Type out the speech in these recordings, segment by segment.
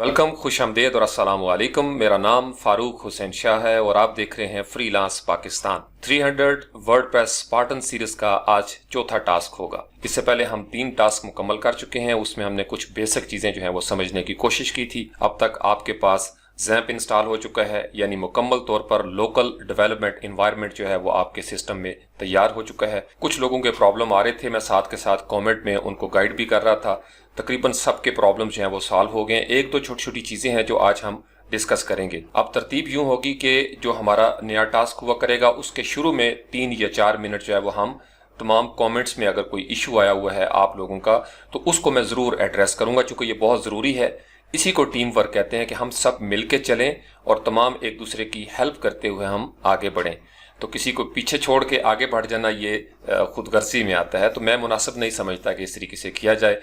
Welcome, खुश आमदेद और अस्सलाम वालेकुम। मेरा नाम फारूक हुसैन शाह है और आप देख रहे हैं freelance Pakistan. 300 WordPress Spartan series का आज चौथा टास्क होगा। इससे पहले हम 3 टास्क मुकम्मल कर चुके हैं। उसमें हमने कुछ बेसिक चीजें जो हैं वो समझने की कोशिश की थी। अब तक आपके पास जैम्प इंस्टॉल हो चुका है, यानी मुकम्मल तौर पर लोकल डेवलपमेंट इन्वायरमेंट जो है वो आपके सिस्टम में तैयार हो चुका है। कुछ लोगों के प्रॉब्लम आ रहे थे, मैं साथ के साथ कमेंट में उनको गाइड भी कर रहा था। तकरीबन सबके प्रॉब्लम जो हैं वो सॉल्व हो गए। एक दो छोटी छोटी चीजें हैं जो आज हम डिस्कस करेंगे। अब तरतीब यूं होगी कि जो हमारा नया टास्क हुआ करेगा उसके शुरू में 3 या 4 मिनट जो है वो हम तमाम कमेंट्स में अगर कोई इशू आया हुआ है आप लोगों का तो उसको मैं ज़रूर एड्रेस करूंगा, चूंकि ये बहुत ज़रूरी है। इसी को टीम वर्क कहते हैं कि हम सब मिलके चलें और तमाम एक दूसरे की हेल्प करते हुए हम आगे बढ़ें। तो किसी को पीछे छोड़ के आगे बढ़ जाना ये खुदगर्जी में आता है, तो मैं मुनासिब नहीं समझता कि इस तरीके से किया जाए।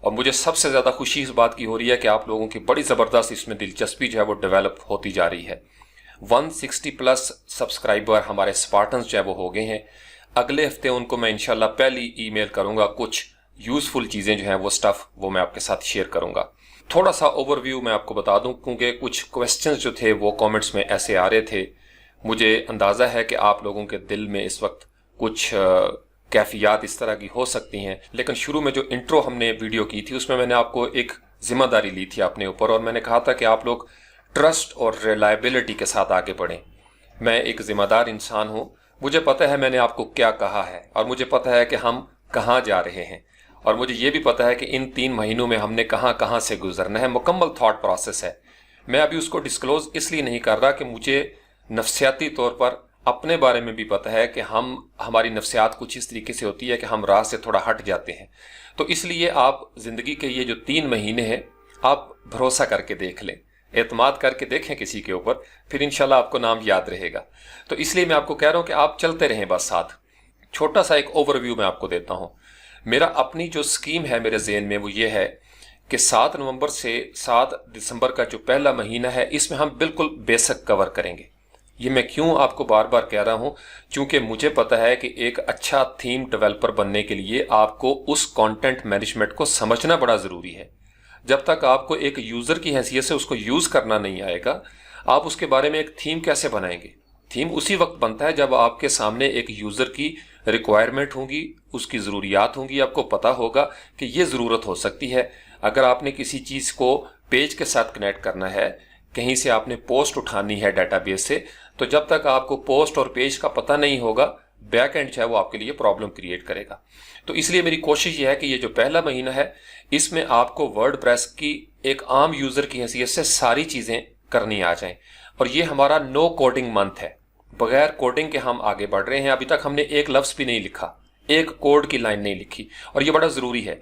और मुझे सबसे ज़्यादा खुशी इस बात की हो रही है कि आप लोगों की बड़ी ज़बरदस्त इसमें दिलचस्पी जो है वो डेवलप होती जा रही है। 160+ सब्सक्राइबर हमारे स्पार्टन्स जो है वो हो गए हैं। अगले हफ्ते उनको मैं इंशाल्लाह पहली ईमेल करूंगा, कुछ यूज़फुल चीज़ें जो हैं वो स्टफ़ वो मैं आपके साथ शेयर करूंगा। थोड़ा सा ओवरव्यू मैं आपको बता दूं, क्योंकि कुछ क्वेश्चंस जो थे वो कमेंट्स में ऐसे आ रहे थे। मुझे अंदाज़ा है कि आप लोगों के दिल में इस वक्त कुछ कैफियत इस तरह की हो सकती हैं, लेकिन शुरू में जो इंट्रो हमने वीडियो की थी उसमें मैंने आपको एक जिम्मेदारी ली थी अपने ऊपर और मैंने कहा था कि आप लोग ट्रस्ट और रिलायबिलिटी के साथ आगे बढ़ें। मैं एक जिम्मेदार इंसान हूँ, मुझे पता है मैंने आपको क्या कहा है और मुझे पता है कि हम कहाँ जा रहे हैं और मुझे ये भी पता है कि इन 3 महीनों में हमने कहाँ कहाँ से गुजरना है। मुकम्मल थॉट प्रोसेस है। मैं अभी उसको डिस्क्लोज इसलिए नहीं कर रहा कि मुझे नफ्सियाती तौर पर अपने बारे में भी पता है कि हमारी नफ्सियात कुछ इस तरीके से होती है कि हम राह से थोड़ा हट जाते हैं। तो इसलिए आप ज़िंदगी के ये जो 3 महीने हैं आप भरोसा करके देख लें, एतमाद करके देखें किसी के ऊपर, फिर इंशाल्लाह आपको नाम याद रहेगा। तो इसलिए मैं आपको कह रहा हूँ कि आप चलते रहें बस साथ। छोटा सा एक ओवरव्यू मैं आपको देता हूँ। मेरा अपनी जो स्कीम है मेरे ज़हन में वो ये है कि 7 नवंबर से 7 दिसंबर का जो पहला महीना है इसमें हम बिल्कुल बेसिक कवर करेंगे। ये मैं क्यों आपको बार बार कह रहा हूँ, क्योंकि मुझे पता है कि एक अच्छा थीम डेवलपर बनने के लिए आपको उस कंटेंट मैनेजमेंट को समझना बड़ा ज़रूरी है। जब तक आपको एक यूज़र की हैसियत से उसको यूज़ करना नहीं आएगा, आप उसके बारे में एक थीम कैसे बनाएंगे। थीम उसी वक्त बनता है जब आपके सामने एक यूज़र की रिक्वायरमेंट होंगी, उसकी ज़रूरियात होंगी, आपको पता होगा कि ये ज़रूरत हो सकती है। अगर आपने किसी चीज़ को पेज के साथ कनेक्ट करना है, कहीं से आपने पोस्ट उठानी है डेटाबेस से, तो जब तक आपको पोस्ट और पेज का पता नहीं होगा, बैक एंड जो है वो आपके लिए प्रॉब्लम क्रिएट करेगा। तो इसलिए मेरी कोशिश ये है कि ये जो पहला महीना है इसमें आपको वर्डप्रेस की एक आम यूज़र की हैसियत से सारी चीज़ें करनी आ जाएं। और ये हमारा नो कोडिंग मंथ है, बगैर कोडिंग के हम आगे बढ़ रहे हैं। अभी तक हमने एक लफ्ज़ भी नहीं लिखा, एक कोड की लाइन नहीं लिखी, और ये बड़ा ज़रूरी है।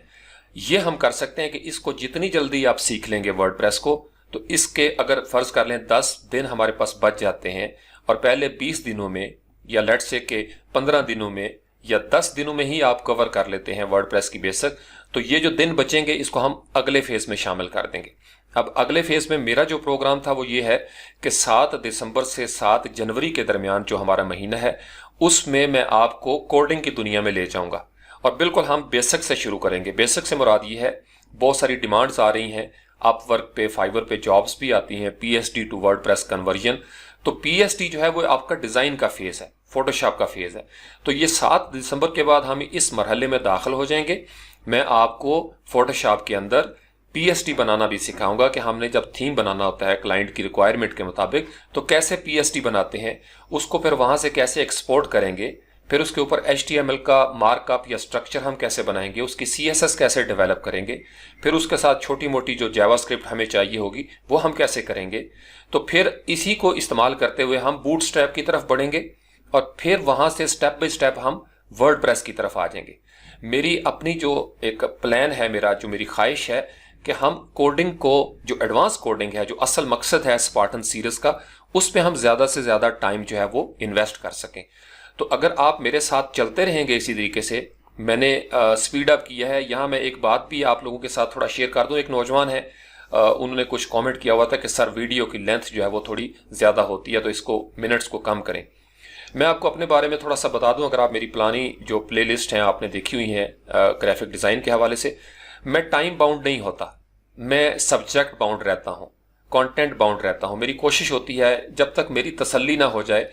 ये हम कर सकते हैं कि इसको जितनी जल्दी आप सीख लेंगे वर्डप्रेस को, तो इसके अगर फ़र्ज़ कर लें 10 दिन हमारे पास बच जाते हैं और पहले 20 दिनों में या लेट्स से के 15 दिनों में या 10 दिनों में ही आप कवर कर लेते हैं वर्डप्रेस की बेसिक, तो ये जो दिन बचेंगे इसको हम अगले फेज़ में शामिल कर देंगे। अब अगले फेज़ में मेरा जो प्रोग्राम था वो ये है कि 7 दिसंबर से 7 जनवरी के दरमियान जो हमारा महीना है उसमें मैं आपको कोडिंग की दुनिया में ले जाऊंगा और बिल्कुल हम बेसिक से शुरू करेंगे। बेसिक से मुराद ये है, बहुत सारी डिमांड्स आ रही हैं, अपवर्क पे, फाइवर पे जॉब्स भी आती हैं, PST टू वर्डप्रेस कन्वर्जन। तो PST जो है वो आपका डिज़ाइन का फेज़ है, फोटोशॉप का फेज़ है। तो ये 7 दिसंबर के बाद हम इस मरहले में दाखिल हो जाएंगे। मैं आपको फोटोशॉप के अंदर PST बनाना भी सिखाऊंगा कि हमने जब थीम बनाना होता है क्लाइंट की रिक्वायरमेंट के मुताबिक तो कैसे PST बनाते हैं, उसको फिर वहाँ से कैसे एक्सपोर्ट करेंगे, फिर उसके ऊपर HTML का मार्कअप या स्ट्रक्चर हम कैसे बनाएंगे, उसकी CSS कैसे डेवलप करेंगे, फिर उसके साथ छोटी मोटी जो जावास्क्रिप्ट हमें चाहिए होगी वो हम कैसे करेंगे। तो फिर इसी को इस्तेमाल करते हुए हम बूटस्ट्रैप की तरफ बढ़ेंगे और फिर वहाँ से स्टेप बाय स्टेप हम वर्डप्रेस की तरफ आ जाएंगे। मेरी अपनी जो एक प्लान है, मेरा जो मेरी ख्वाहिश है कि हम कोडिंग को, जो एडवांस कोडिंग है, जो असल मकसद है स्पार्टन सीरीज का, उस पर हम ज़्यादा से ज़्यादा टाइम जो है वो इन्वेस्ट कर सकें। तो अगर आप मेरे साथ चलते रहेंगे इसी तरीके से, मैंने स्पीड अप किया है। यहाँ मैं एक बात भी आप लोगों के साथ थोड़ा शेयर कर दूँ। एक नौजवान है, उन्होंने कुछ कमेंट किया हुआ था कि सर वीडियो की लेंथ जो है वो थोड़ी ज़्यादा होती है, तो इसको मिनट्स को कम करें। मैं आपको अपने बारे में थोड़ा सा बता दूं। अगर आप मेरी पुरानी जो प्लेलिस्ट हैं आपने देखी हुई हैं ग्राफिक डिज़ाइन के हवाले से, मैं टाइम बाउंड नहीं होता। मैं सब्जेक्ट बाउंड रहता हूँ, कंटेंट बाउंड रहता हूँ। मेरी कोशिश होती है जब तक मेरी तसल्ली ना हो जाए,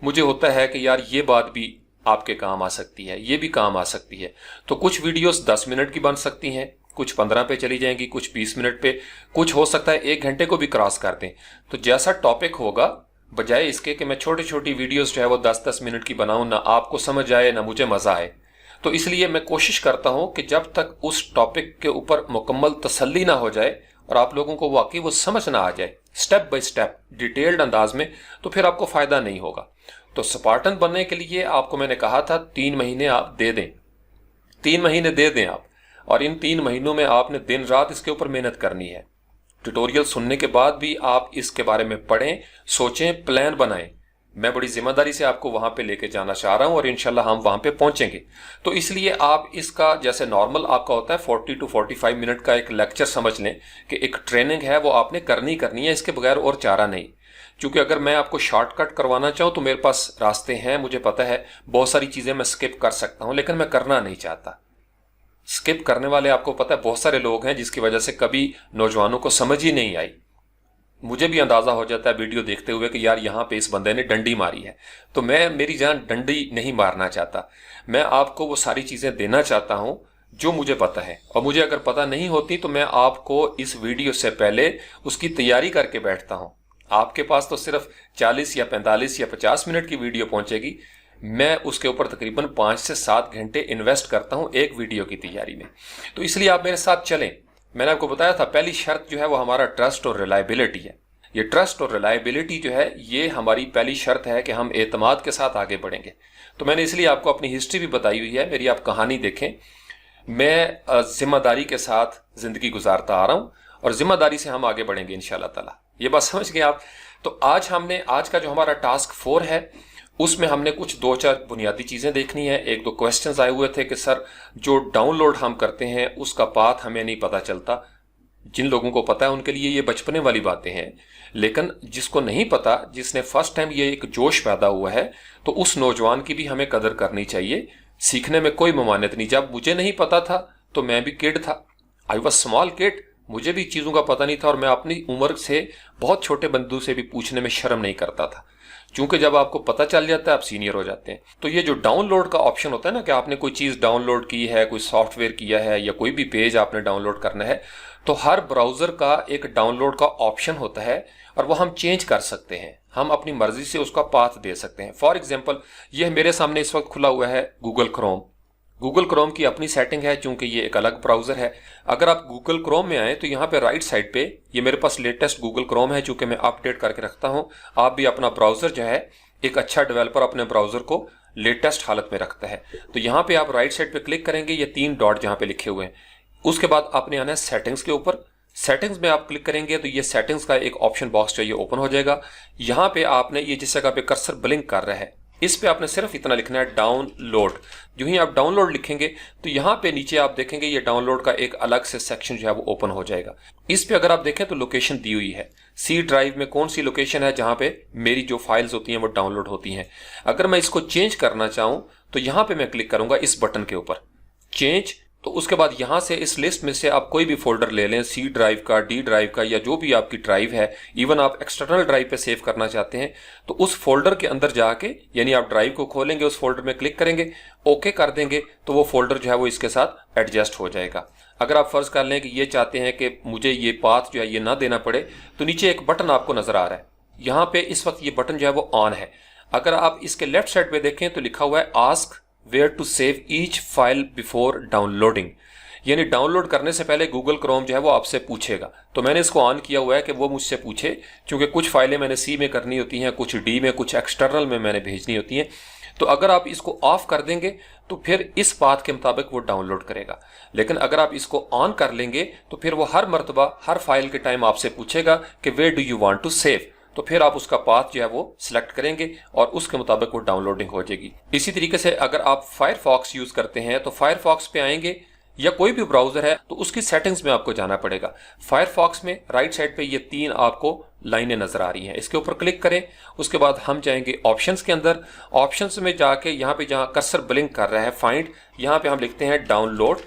मुझे होता है कि यार ये बात भी आपके काम आ सकती है, ये भी काम आ सकती है। तो कुछ वीडियोस 10 मिनट की बन सकती हैं, कुछ 15 पे चली जाएंगी, कुछ 20 मिनट पे, कुछ हो सकता है 1 घंटे को भी क्रॉस कर दें। तो जैसा टॉपिक होगा, बजाय इसके कि मैं छोटी छोटी वीडियोस जो है वो 10-10 मिनट की बनाऊं, ना आपको समझ आए ना मुझे मजा आए, तो इसलिए मैं कोशिश करता हूं कि जब तक उस टॉपिक के ऊपर मुकम्मल तसल्ली ना हो जाए और आप लोगों को वाकई वो समझ ना आ जाए स्टेप बाय स्टेप डिटेल्ड अंदाज में, तो फिर आपको फायदा नहीं होगा। तो स्पार्टन बनने के लिए आपको मैंने कहा था 3 महीने आप दे दें, 3 महीने दे दें आप, और इन 3 महीनों में आपने दिन रात इसके ऊपर मेहनत करनी है। ट्यूटोरियल सुनने के बाद भी आप इसके बारे में पढ़ें, सोचें, प्लान बनाएं। मैं बड़ी जिम्मेदारी से आपको वहां पे लेके जाना चाह रहा हूं और इंशाल्लाह हम वहां पे पहुंचेंगे। तो इसलिए आप इसका जैसे नॉर्मल आपका होता है 40 to 45 मिनट का एक लेक्चर समझ लें कि एक ट्रेनिंग है, वो आपने करनी है, इसके बगैर और चारा नहीं। क्योंकि अगर मैं आपको शॉर्टकट करवाना चाहूँ तो मेरे पास रास्ते हैं, मुझे पता है बहुत सारी चीजें मैं स्किप कर सकता हूं, लेकिन मैं करना नहीं चाहता। स्किप करने वाले आपको पता है बहुत सारे लोग हैं, जिसकी वजह से कभी नौजवानों को समझ ही नहीं आई। मुझे भी अंदाजा हो जाता है वीडियो देखते हुए कि यार यहां पे इस बंदे ने डंडी मारी है, तो मैं मेरी जान डंडी नहीं मारना चाहता। मैं आपको वो सारी चीजें देना चाहता हूं जो मुझे पता है, और मुझे अगर पता नहीं होती तो मैं आपको इस वीडियो से पहले उसकी तैयारी करके बैठता हूं। आपके पास तो सिर्फ 40 या 45 या 50 मिनट की वीडियो पहुंचेगी, मैं उसके ऊपर तकरीबन 5 से 7 घंटे इन्वेस्ट करता हूं एक वीडियो की तैयारी में। तो इसलिए आप मेरे साथ चलें। मैंने आपको बताया था पहली शर्त जो है वो हमारा ट्रस्ट और रिलायबिलिटी है। ये ट्रस्ट और रिलायबिलिटी जो है ये हमारी पहली शर्त है कि हम एतमाद के साथ आगे बढ़ेंगे। तो मैंने इसलिए आपको अपनी हिस्ट्री भी बताई हुई है, मेरी आप कहानी देखें। मैं जिम्मेदारी के साथ जिंदगी गुजारता आ रहा हूं और जिम्मेदारी से हम आगे बढ़ेंगे इंशाल्लाह ताला। ये बात समझ गए आप। तो आज का जो हमारा टास्क 4 है उसमें हमने कुछ 2-4 बुनियादी चीजें देखनी है। 1-2 क्वेश्चंस आए हुए थे कि सर जो डाउनलोड हम करते हैं उसका पाथ हमें नहीं पता चलता। जिन लोगों को पता है उनके लिए ये बचपने वाली बातें हैं, लेकिन जिसको नहीं पता, जिसने फर्स्ट टाइम ये एक जोश पैदा हुआ है, तो उस नौजवान की भी हमें कदर करनी चाहिए। सीखने में कोई ममानियत नहीं। जब मुझे नहीं पता था तो मैं भी किड था, आई वॉज स्मॉल किड, मुझे भी चीजों का पता नहीं था और मैं अपनी उम्र से बहुत छोटे बंदू से भी पूछने में शर्म नहीं करता था। क्योंकि जब आपको पता चल जाता है आप सीनियर हो जाते हैं। तो ये जो डाउनलोड का ऑप्शन होता है ना कि आपने कोई चीज डाउनलोड की है, कोई सॉफ्टवेयर किया है या कोई भी पेज आपने डाउनलोड करना है, तो हर ब्राउजर का एक डाउनलोड का ऑप्शन होता है और वो हम चेंज कर सकते हैं। हम अपनी मर्जी से उसका पाथ दे सकते हैं। फॉर एग्जाम्पल ये मेरे सामने इस वक्त खुला हुआ है गूगल क्रोम। गूगल क्रोम की अपनी सेटिंग है चूंकि ये एक अलग ब्राउजर है। अगर आप गूगल क्रोम में आए तो यहाँ पे राइट साइड पे ये मेरे पास लेटेस्ट गूगल क्रोम है, चूंकि मैं अपडेट करके रखता हूँ। आप भी अपना ब्राउजर जो है, एक अच्छा डेवलपर अपने ब्राउजर को लेटेस्ट हालत में रखता है। तो यहाँ पे आप राइट साइड पे क्लिक करेंगे, ये 3 डॉट जहाँ पे लिखे हुए हैं, उसके बाद आपने आना है सेटिंग्स के ऊपर। सेटिंग्स में आप क्लिक करेंगे तो ये सेटिंग्स का एक ऑप्शन बॉक्स जो ये ओपन हो जाएगा। यहाँ पे आपने ये जिस जगह पे कर्सर ब्लिंक कर रहा है इस पे आपने सिर्फ इतना लिखना है डाउनलोड। जो ही आप डाउनलोड लिखेंगे तो यहाँ पे नीचे आप देखेंगे ये डाउनलोड का एक अलग से सेक्शन जो है वो ओपन हो जाएगा। इस पे अगर आप देखें तो लोकेशन दी हुई है, सी ड्राइव में कौन सी लोकेशन है जहाँ पे मेरी जो फाइल्स होती हैं वो डाउनलोड होती हैं। अगर मैं इसको चेंज करना चाहूँ तो यहाँ पे मैं क्लिक करूंगा इस बटन के ऊपर चेंज। तो उसके बाद यहां से इस लिस्ट में से आप कोई भी फोल्डर ले लें, सी ड्राइव का, डी ड्राइव का, या जो भी आपकी ड्राइव है। इवन आप एक्सटर्नल ड्राइव पे सेव करना चाहते हैं तो उस फोल्डर के अंदर जाके, यानी आप ड्राइव को खोलेंगे, उस फोल्डर में क्लिक करेंगे, ओके कर देंगे तो वो फोल्डर जो है वो इसके साथ एडजस्ट हो जाएगा। अगर आप फर्ज कर लें कि ये चाहते हैं कि मुझे ये पाथ जो है ये ना देना पड़े, तो नीचे एक बटन आपको नजर आ रहा है, यहाँ पे इस वक्त ये बटन जो है वो ऑन है। अगर आप इसके लेफ्ट साइड पे देखें तो लिखा हुआ है ask where to save each file before downloading, यानी डाउनलोड करने से पहले गूगल क्रोम जो है वो आपसे पूछेगा। तो मैंने इसको ऑन किया हुआ है कि वो मुझसे पूछे, क्योंकि कुछ फाइलें मैंने सी में करनी होती हैं, कुछ डी में, कुछ एक्सटर्नल में मैंने भेजनी होती हैं। तो अगर आप इसको ऑफ कर देंगे तो फिर इस पाथ के मुताबिक वो डाउनलोड करेगा। लेकिन अगर आप इसको ऑन कर लेंगे तो फिर वो हर मरतबा हर फाइल के टाइम आपसे पूछेगा कि where do you want to save, तो फिर आप उसका पाथ जो है वो सिलेक्ट करेंगे और उसके मुताबिक वो डाउनलोडिंग हो जाएगी। इसी तरीके से अगर आप फायरफॉक्स यूज करते हैं तो फायरफॉक्स पे आएंगे या कोई भी ब्राउजर है तो उसकी सेटिंग्स में आपको जाना पड़ेगा। फायरफॉक्स में राइट साइड पे ये 3 आपको लाइनें नजर आ रही हैं, इसके ऊपर क्लिक करें। उसके बाद हम जाएंगे ऑप्शंस के अंदर। ऑप्शंस में जाके यहाँ पे जहाँ कर्सर ब्लिंक कर रहा है फाइंड, यहाँ पे हम लिखते हैं डाउनलोड।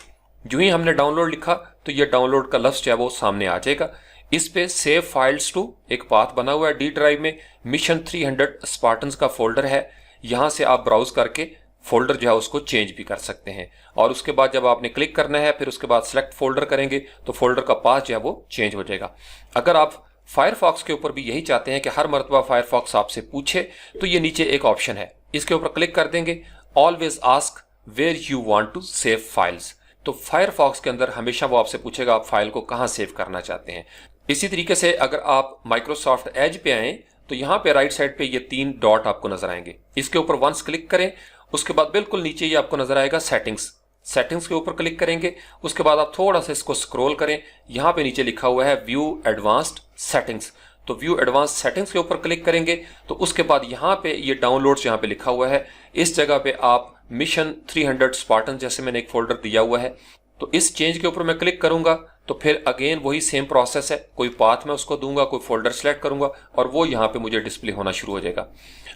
जो ही हमने डाउनलोड लिखा तो ये डाउनलोड का लफ्ज जो है वो सामने आ जाएगा। इस पे सेव फाइल्स टू एक पाथ बना हुआ है डी ड्राइव में, मिशन 300 स्पार्टन्स का फोल्डर है। यहां से आप ब्राउज करके फोल्डर जो है उसको चेंज भी कर सकते हैं। और उसके बाद जब आपने क्लिक करना है, फिर उसके बाद सिलेक्ट फोल्डर करेंगे तो फोल्डर का पाथ जो है वो चेंज हो जाएगा। अगर आप फायरफॉक्स के ऊपर भी यही चाहते हैं कि हर मरतबा फायरफॉक्स आपसे पूछे, तो ये नीचे एक ऑप्शन है, इसके ऊपर क्लिक कर देंगे, always ask where you want to save files. तो फायरफॉक्स के अंदर हमेशा वो आपसे पूछेगा आप फाइल को कहां सेव करना चाहते हैं। इसी तरीके से अगर आप माइक्रोसॉफ्ट एज पे आए तो यहां पे राइट साइड पे ये 3 डॉट आपको नजर आएंगे, इसके ऊपर वंस क्लिक करें। उसके बाद बिल्कुल नीचे ये आपको नजर आएगा सेटिंग्स, सेटिंग्स के ऊपर क्लिक करेंगे। उसके बाद आप थोड़ा सा इसको स्क्रॉल करें, यहां पे नीचे लिखा हुआ है व्यू एडवांस्ड सेटिंग्स। तो व्यू एडवांस्ड सेटिंग्स के ऊपर क्लिक करेंगे तो उसके बाद यहां पे ये डाउनलोड्स यहां पे लिखा हुआ है, इस जगह पे आप मिशन 300 स्पार्टन जैसे मैंने एक फोल्डर दिया हुआ है, तो इस चेंज के ऊपर मैं क्लिक करूंगा तो फिर अगेन वही सेम प्रोसेस है, कोई पाथ मैं उसको दूंगा, कोई फोल्डर सेलेक्ट करूंगा और वो यहां पे मुझे डिस्प्ले होना शुरू हो जाएगा।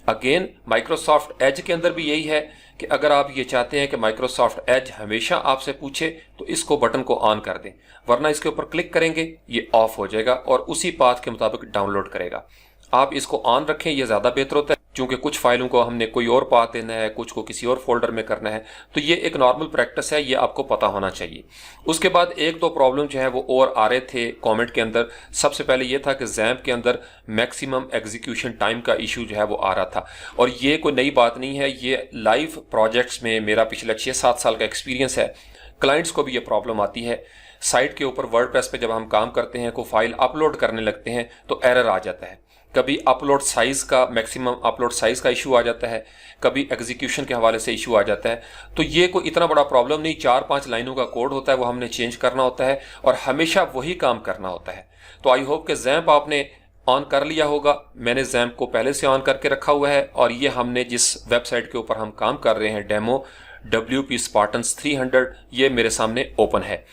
अगेन माइक्रोसॉफ्ट एज के अंदर भी यही है कि अगर आप ये चाहते हैं कि माइक्रोसॉफ्ट एज हमेशा आपसे पूछे तो इसको बटन को ऑन कर दें, वरना इसके ऊपर क्लिक करेंगे ये ऑफ हो जाएगा और उसी पाथ के मुताबिक डाउनलोड करेगा। आप इसको ऑन रखें, ये ज्यादा बेहतर होता है, क्योंकि कुछ फाइलों को हमने कोई और पाथ देना है, कुछ को किसी और फोल्डर में करना है, तो ये एक नॉर्मल प्रैक्टिस है, ये आपको पता होना चाहिए। उसके बाद एक दो प्रॉब्लम जो है वो और आ रहे थे कमेंट के अंदर। सबसे पहले ये था कि जैम्प के अंदर मैक्सिमम एग्जीक्यूशन टाइम का इशू जो है वो आ रहा था, और ये कोई नई बात नहीं है, ये लाइव प्रोजेक्ट्स में मेरा पिछले 6-7 साल का एक्सपीरियंस है। क्लाइंट्स को भी ये प्रॉब्लम आती है, साइट के ऊपर वर्डप्रेस पे जब हम काम करते हैं, कोई फाइल अपलोड करने लगते हैं तो एरर आ जाता है। कभी अपलोड साइज का, मैक्सिमम अपलोड साइज का इशू आ जाता है, कभी एग्जीक्यूशन के हवाले से इशू आ जाता है। तो ये कोई इतना बड़ा प्रॉब्लम नहीं, 4-5 लाइनों का कोड होता है, वो हमने चेंज करना होता है और हमेशा वही काम करना होता है। तो आई होप कि जैम्प आपने ऑन कर लिया होगा। मैंने जैम्प को पहले से ऑन करके रखा हुआ है और ये हमने जिस वेबसाइट के ऊपर हम काम कर रहे हैं, डेमो WP स्पार्टन्स 300, ये मेरे सामने ओपन है।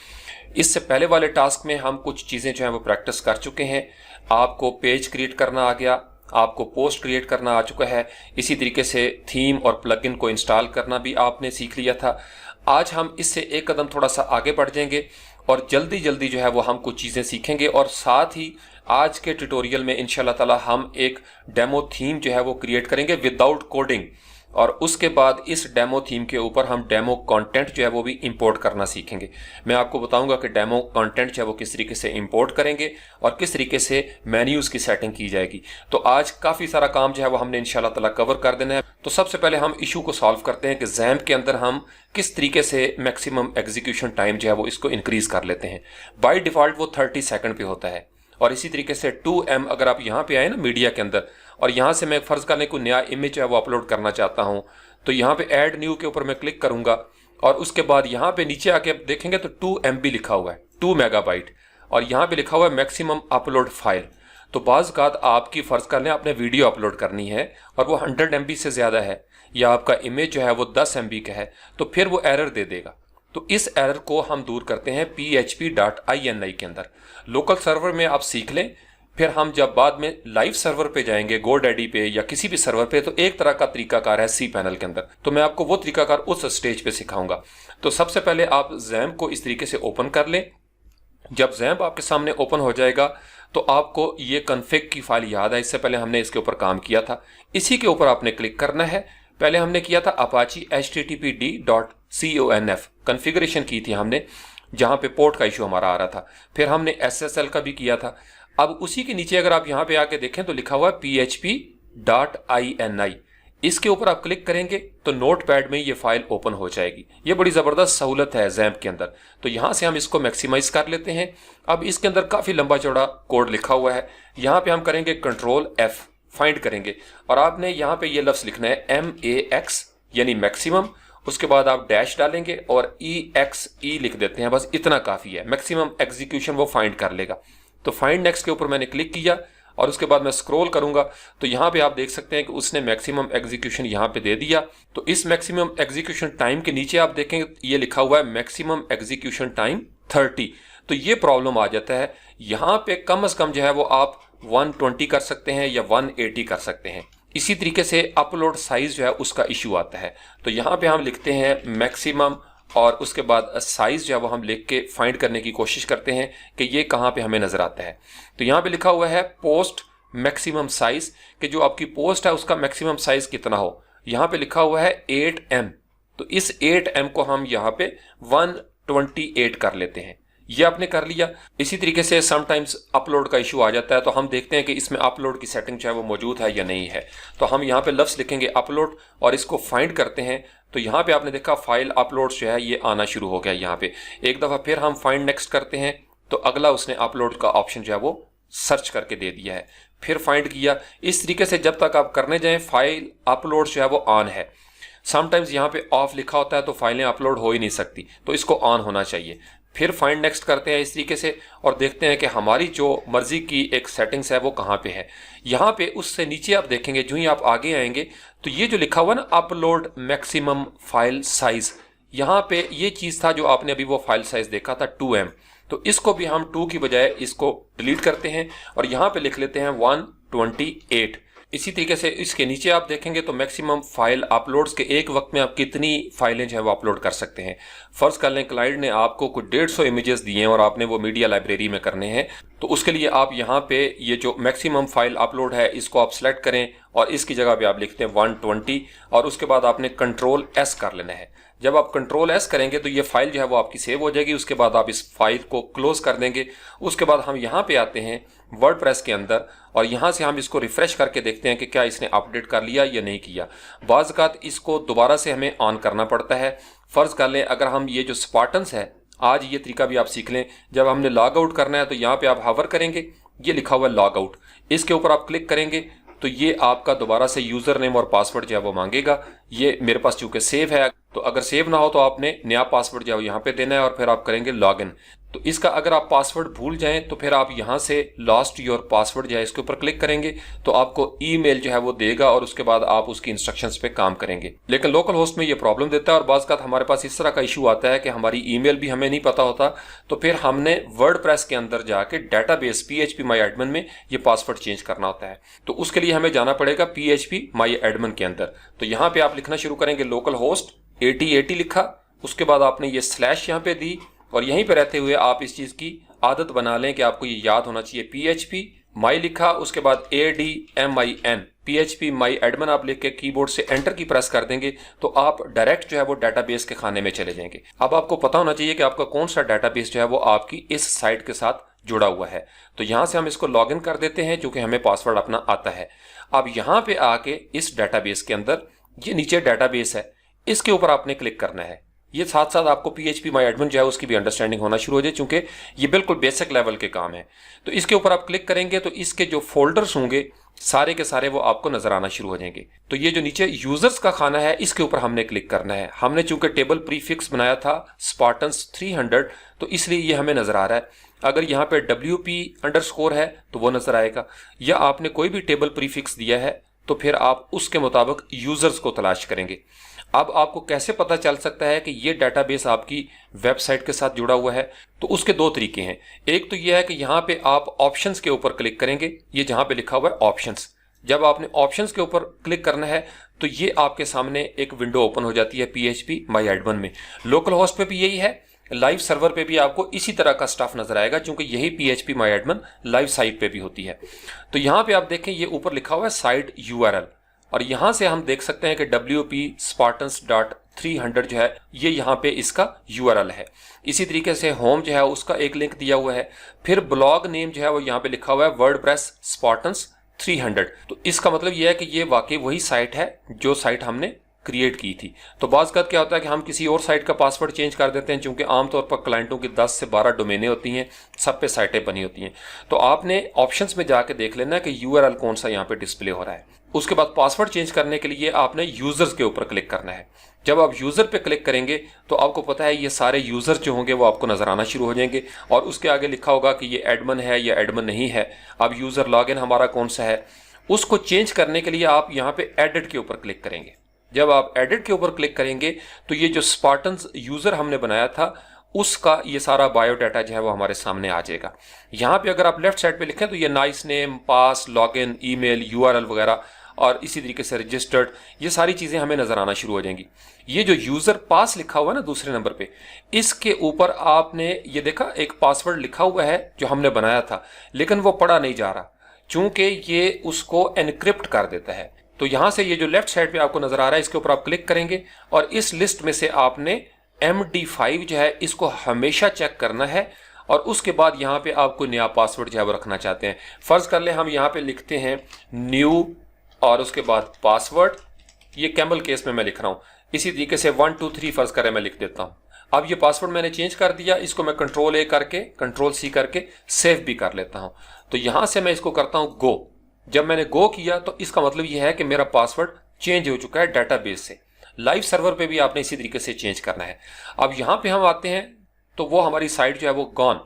इससे पहले वाले टास्क में हम कुछ चीज़ें जो हैं वो प्रैक्टिस कर चुके हैं। आपको पेज क्रिएट करना आ गया, आपको पोस्ट क्रिएट करना आ चुका है, इसी तरीके से थीम और प्लगइन को इंस्टॉल करना भी आपने सीख लिया था। आज हम इससे एक कदम थोड़ा सा आगे बढ़ जाएंगे और जल्दी जल्दी जो है वो हम कुछ चीज़ें सीखेंगे, और साथ ही आज के ट्यूटोरियल में इंशाल्लाह ताला हम एक डेमो थीम जो है वो क्रिएट करेंगे विदाउट कोडिंग, और उसके बाद इस डेमो थीम के ऊपर हम डेमो कंटेंट जो है वो भी इंपोर्ट करना सीखेंगे। मैं आपको बताऊंगा कि डेमो कंटेंट जो है वो किस तरीके से इंपोर्ट करेंगे और किस तरीके से मेन्यूज की सेटिंग की जाएगी। तो आज काफ़ी सारा काम जो है वो हमने इंशाल्लाह ताला कवर कर देना है। तो सबसे पहले हम इशू को सॉल्व करते हैं कि जैम्प के अंदर हम किस तरीके से मैक्सिमम एग्जीक्यूशन टाइम जो है वो इसको इंक्रीज कर लेते हैं। बाई डिफॉल्ट वो 30 सेकंड पे होता है, और इसी तरीके से 2M अगर आप यहाँ पे आए ना मीडिया के अंदर, और यहाँ से मैं फर्ज करने को नया इमेज है वो अपलोड करना चाहता हूँ, तो यहाँ पे ऐड न्यू के ऊपर मैं क्लिक करूंगा और उसके बाद यहाँ पे नीचे आके आप देखेंगे तो 2 MB लिखा हुआ है, 2 मेगाबाइट, और यहाँ पे लिखा हुआ है मैक्सिमम अपलोड फाइल। तो बाज़ औक़ात आपकी फर्ज कर लें आपने वीडियो अपलोड करनी है और वो 100 MB से ज़्यादा है, या आपका इमेज जो है वो 10 MB का है, तो फिर वो एरर दे देगा। तो इस एरर को हम दूर करते हैं php.ini के अंदर। लोकल सर्वर में आप सीख लें, फिर हम जब बाद में लाइव सर्वर पे जाएंगे GoDaddy पे या किसी भी सर्वर पे, तो एक तरह का तरीकाकार है cPanel के अंदर, तो मैं आपको वो तरीकाकार उस स्टेज पे सिखाऊंगा। तो सबसे पहले आप जैम्प को इस तरीके से ओपन कर लें। जब जैम्प आपके सामने ओपन हो जाएगा तो आपको ये कन्फिग की फाइल याद है, इससे पहले हमने इसके ऊपर काम किया था, इसी के ऊपर आपने क्लिक करना है। पहले हमने किया था अपाची httpd.conf कॉन्फ़िगरेशन की थी हमने, जहां पे पोर्ट का इशू हमारा आ रहा था। फिर हमने SSL का भी किया था। अब उसी के नीचे अगर आप यहां पे आके देखें तो लिखा हुआ है php.ini, इसके ऊपर आप क्लिक करेंगे तो नोटपैड में ये फाइल ओपन हो जाएगी। ये बड़ी ज़बरदस्त सहूलत है जैम्प के अंदर। तो यहाँ से हम इसको मैक्सिमाइज कर लेते हैं। अब इसके अंदर काफ़ी लंबा चौड़ा कोड लिखा हुआ है, यहाँ पे हम करेंगे Ctrl+F, फाइंड करेंगे, और आपने यहाँ पे ये लफ्ज़ लिखना है MAX यानी मैक्सिमम, उसके बाद आप डैश डालेंगे और EXE लिख देते हैं, बस इतना काफ़ी है, मैक्सिमम एग्जीक्यूशन वो फाइंड कर लेगा। तो फाइंड नेक्स्ट के ऊपर मैंने क्लिक किया और उसके बाद मैं स्क्रॉल करूंगा तो यहाँ पे आप देख सकते हैं कि उसने मैक्सिमम एग्जीक्यूशन यहाँ पे दे दिया। तो इस मैक्सिमम एग्जीक्यूशन टाइम के नीचे आप देखेंगे ये लिखा हुआ है मैक्सिमम एग्जीक्यूशन टाइम 30। तो ये प्रॉब्लम आ जाता है, यहाँ पे कम से कम जो है वो आप 120 कर सकते हैं या 180 कर सकते हैं। इसी तरीके से अपलोड साइज जो है उसका इशू आता है। तो यहाँ पे हम लिखते हैं मैक्सिमम और उसके बाद साइज जो है वो हम लिख के फाइंड करने की कोशिश करते हैं कि ये कहाँ पे हमें नजर आता है। तो यहाँ पे लिखा हुआ है पोस्ट मैक्सिमम साइज, कि जो आपकी पोस्ट है उसका मैक्सिमम साइज कितना हो। यहाँ पे लिखा हुआ है 8M, तो इस 8M को हम यहाँ पे 128 कर लेते हैं। ये आपने कर लिया। इसी तरीके से समटाइम्स अपलोड का इशू आ जाता है, तो हम देखते हैं कि इसमें अपलोड की सेटिंग जो है वो मौजूद है या नहीं है। तो हम यहाँ पे लफ्ज़ लिखेंगे अपलोड और इसको फाइंड करते हैं। तो यहाँ पे आपने देखा फाइल अपलोड जो है ये आना शुरू हो गया। यहाँ पे एक दफ़ा फिर हम फाइंड नेक्स्ट करते हैं, तो अगला उसने अपलोड का ऑप्शन जो है वो सर्च करके दे दिया है। फिर फाइंड किया। इस तरीके से जब तक आप करने जाएं फाइल अपलोड जो है वो ऑन है। समटाइम्स यहाँ पे ऑफ लिखा होता है तो फाइलें अपलोड हो ही नहीं सकती, तो इसको ऑन होना चाहिए। फिर फाइंड नेक्स्ट करते हैं इस तरीके से और देखते हैं कि हमारी जो मर्जी की एक सेटिंग्स है वो कहाँ पे है। यहाँ पे उससे नीचे आप देखेंगे, जो ही आप आगे आएंगे तो ये जो लिखा हुआ ना अपलोड मैक्सिमम फाइल साइज, यहाँ पे ये चीज़ था जो आपने अभी वो फाइल साइज देखा था 2M। तो इसको भी हम 2 की बजाय इसको डिलीट करते हैं और यहाँ पे लिख लेते हैं 128। इसी तरीके से इसके नीचे आप देखेंगे तो मैक्सिमम फाइल अपलोड्स के एक वक्त में आप कितनी फाइलें जो है वो अपलोड कर सकते हैं। फर्ज कर लें क्लाइंट ने आपको कुछ 150 इमेजेस दिए हैं और आपने वो मीडिया लाइब्रेरी में करने हैं, तो उसके लिए आप यहाँ पे ये जो मैक्सिमम फाइल अपलोड है इसको आप सेलेक्ट करें और इसकी जगह पे आप लिखते हैं 120 और उसके बाद आपने Ctrl+S कर लेना है। जब आप Ctrl+S करेंगे तो ये फाइल जो है वो आपकी सेव हो जाएगी। उसके बाद आप इस फाइल को क्लोज कर देंगे। उसके बाद हम यहाँ पे आते हैं वर्डप्रेस के अंदर और यहाँ से हम इसको रिफ्रेश करके देखते हैं कि क्या इसने अपडेट कर लिया या नहीं किया। बाज़ औक़ात इसको दोबारा से हमें ऑन करना पड़ता है। फ़र्ज़ कर लें अगर हम ये जो स्पार्टन्स है, आज ये तरीका भी आप सीख लें, जब हमने लॉग आउट करना है तो यहाँ पे आप हावर करेंगे, ये लिखा हुआ है लॉग आउट, इसके ऊपर आप क्लिक करेंगे तो ये आपका दोबारा से यूज़र नेम और पासवर्ड जो है वो मांगेगा। ये मेरे पास चूंकि सेव है, तो अगर सेव ना हो तो आपने नया पासवर्ड जो है यहाँ पे देना है और फिर आप करेंगे लॉगिन। तो इसका अगर आप पासवर्ड भूल जाएं तो फिर आप यहाँ से लॉस्ट योर पासवर्ड जो है इसके ऊपर क्लिक करेंगे तो आपको ईमेल जो है वो देगा और उसके बाद आप उसकी इंस्ट्रक्शंस पे काम करेंगे। लेकिन लोकल होस्ट में ये प्रॉब्लम देता है और बाज़ औक़ात हमारे पास इस तरह का इशू आता है कि हमारी ईमेल भी हमें नहीं पता होता, तो फिर हमने वर्डप्रेस के अंदर जाके डाटाबेस PHP My Admin में ये पासवर्ड चेंज करना होता है। तो उसके लिए हमें जाना पड़ेगा PHP My Admin के अंदर। तो यहाँ पे आप लिखना शुरू करेंगे लोकल होस्ट 8080 लिखा, उसके बाद आपने ये स्लैश यहाँ पे दी और यहीं पे रहते हुए आप इस चीज़ की आदत बना लें कि आपको ये याद होना चाहिए। PHP My लिखा, उसके बाद ADMIN PHP My Admin आप लिख के कीबोर्ड से एंटर की प्रेस कर देंगे तो आप डायरेक्ट जो है वो डाटाबेस के खाने में चले जाएंगे। अब आपको पता होना चाहिए कि आपका कौन सा डाटाबेस जो है वो आपकी इस साइट के साथ जुड़ा हुआ है। तो यहाँ से हम इसको लॉगिन कर देते हैं क्योंकि हमें पासवर्ड अपना आता है। अब यहाँ पे आके इस डाटाबेस के अंदर ये नीचे डाटाबेस है, इसके ऊपर आपने क्लिक करना है। ये साथ साथ आपको PHP My Admin जो है उसकी भी अंडरस्टैंडिंग होना शुरू हो जाए, चूंकि ये बिल्कुल बेसिक लेवल के काम है। तो इसके ऊपर आप क्लिक करेंगे तो इसके जो फोल्डर्स होंगे सारे के सारे वो आपको नजर आना शुरू हो जाएंगे। तो ये जो नीचे यूजर्स का खाना है इसके ऊपर हमने क्लिक करना है। हमने चूंकि टेबल प्रीफिक्स बनाया था स्पार्टन्स 300 तो इसलिए ये हमें नजर आ रहा है। अगर यहाँ पे WP_ है तो वो नजर आएगा, या आपने कोई भी टेबल प्रीफिक्स दिया है तो फिर आप उसके मुताबिक यूजर्स को तलाश करेंगे। अब आपको कैसे पता चल सकता है कि ये डाटाबेस आपकी वेबसाइट के साथ जुड़ा हुआ है? तो उसके 2 तरीके हैं। एक तो ये है कि यहाँ पे आप ऑप्शंस के ऊपर क्लिक करेंगे, ये जहाँ पे लिखा हुआ है ऑप्शंस। जब आपने ऑप्शंस के ऊपर क्लिक करना है तो ये आपके सामने एक विंडो ओपन हो जाती है PHP My Admin में। लोकल होस्ट पे भी यही है, लाइव सर्वर पे भी आपको इसी तरह का स्टफ नजर आएगा क्योंकि यही PHP My Admin live site पे भी होती है। तो यहाँ पे आप देखें ये ऊपर लिखा हुआ है साइट URL और यहाँ से हम देख सकते हैं कि WP_Spartans.300 जो है ये यहाँ पे इसका URL है। इसी तरीके से होम जो है उसका एक लिंक दिया हुआ है। फिर ब्लॉग नेम जो है वो यहाँ पे लिखा हुआ है वर्डप्रेस Spartans 300। तो इसका मतलब ये है कि ये वाकई वही साइट है जो साइट हमने क्रिएट की थी। तो बाज़ का क्या होता है कि हम किसी और साइट का पासवर्ड चेंज कर देते हैं, क्योंकि आमतौर पर क्लाइंटों की 10 से 12 डोमेनें होती हैं, सब पे साइटें बनी होती हैं। तो आपने ऑप्शंस में जाके देख लेना है कि URL कौन सा यहाँ पे डिस्प्ले हो रहा है। उसके बाद पासवर्ड चेंज करने के लिए आपने यूजर्स के ऊपर क्लिक करना है। जब आप यूजर पे क्लिक करेंगे तो आपको पता है ये सारे यूजर जो होंगे वो आपको नजर आना शुरू हो जाएंगे और उसके आगे लिखा होगा कि ये एडमिन है या एडमिन नहीं है। अब यूजर लॉगिन हमारा कौन सा है उसको चेंज करने के लिए आप यहाँ पे एडिट के ऊपर क्लिक करेंगे। जब आप एडिट के ऊपर क्लिक करेंगे तो ये जो स्पार्टन्स यूजर हमने बनाया था उसका ये सारा बायोडाटा जो है वो हमारे सामने आ जाएगा। यहाँ पे अगर आप लेफ्ट साइड पे लिखें तो ये नाइस नेम, पास, लॉगिन, ईमेल, URL वगैरह और इसी तरीके से रजिस्टर्ड, ये सारी चीज़ें हमें नज़र आना शुरू हो जाएंगी। ये जो यूज़र पास लिखा हुआ है ना दूसरे नंबर पे, इसके ऊपर आपने ये देखा एक पासवर्ड लिखा हुआ है जो हमने बनाया था, लेकिन वो पढ़ा नहीं जा रहा चूंकि ये उसको एनक्रिप्ट कर देता है। तो यहां से ये जो लेफ्ट साइड पे आपको नजर आ रहा है, इसके ऊपर आप क्लिक करेंगे और इस लिस्ट में से आपने MD5 जो है इसको हमेशा चेक करना है। और उसके बाद यहाँ पे आप कोई नया पासवर्ड जो है वो रखना चाहते हैं। फर्ज कर ले हम यहाँ पे लिखते हैं न्यू और उसके बाद पासवर्ड, ये कैमल केस में मैं लिख रहा हूँ। इसी तरीके से 1 2 3 फर्ज करें मैं लिख देता हूँ। अब ये पासवर्ड मैंने चेंज कर दिया, इसको मैं Ctrl+A करके Ctrl+C करके सेव भी कर लेता हूँ। तो यहां से मैं इसको करता हूँ गो। जब मैंने गो किया तो इसका मतलब यह है कि मेरा पासवर्ड चेंज हो चुका है डेटाबेस से। लाइव सर्वर पे भी आपने इसी तरीके से चेंज करना है। अब यहां पे हम आते हैं तो वो हमारी साइट जो है वो गॉन।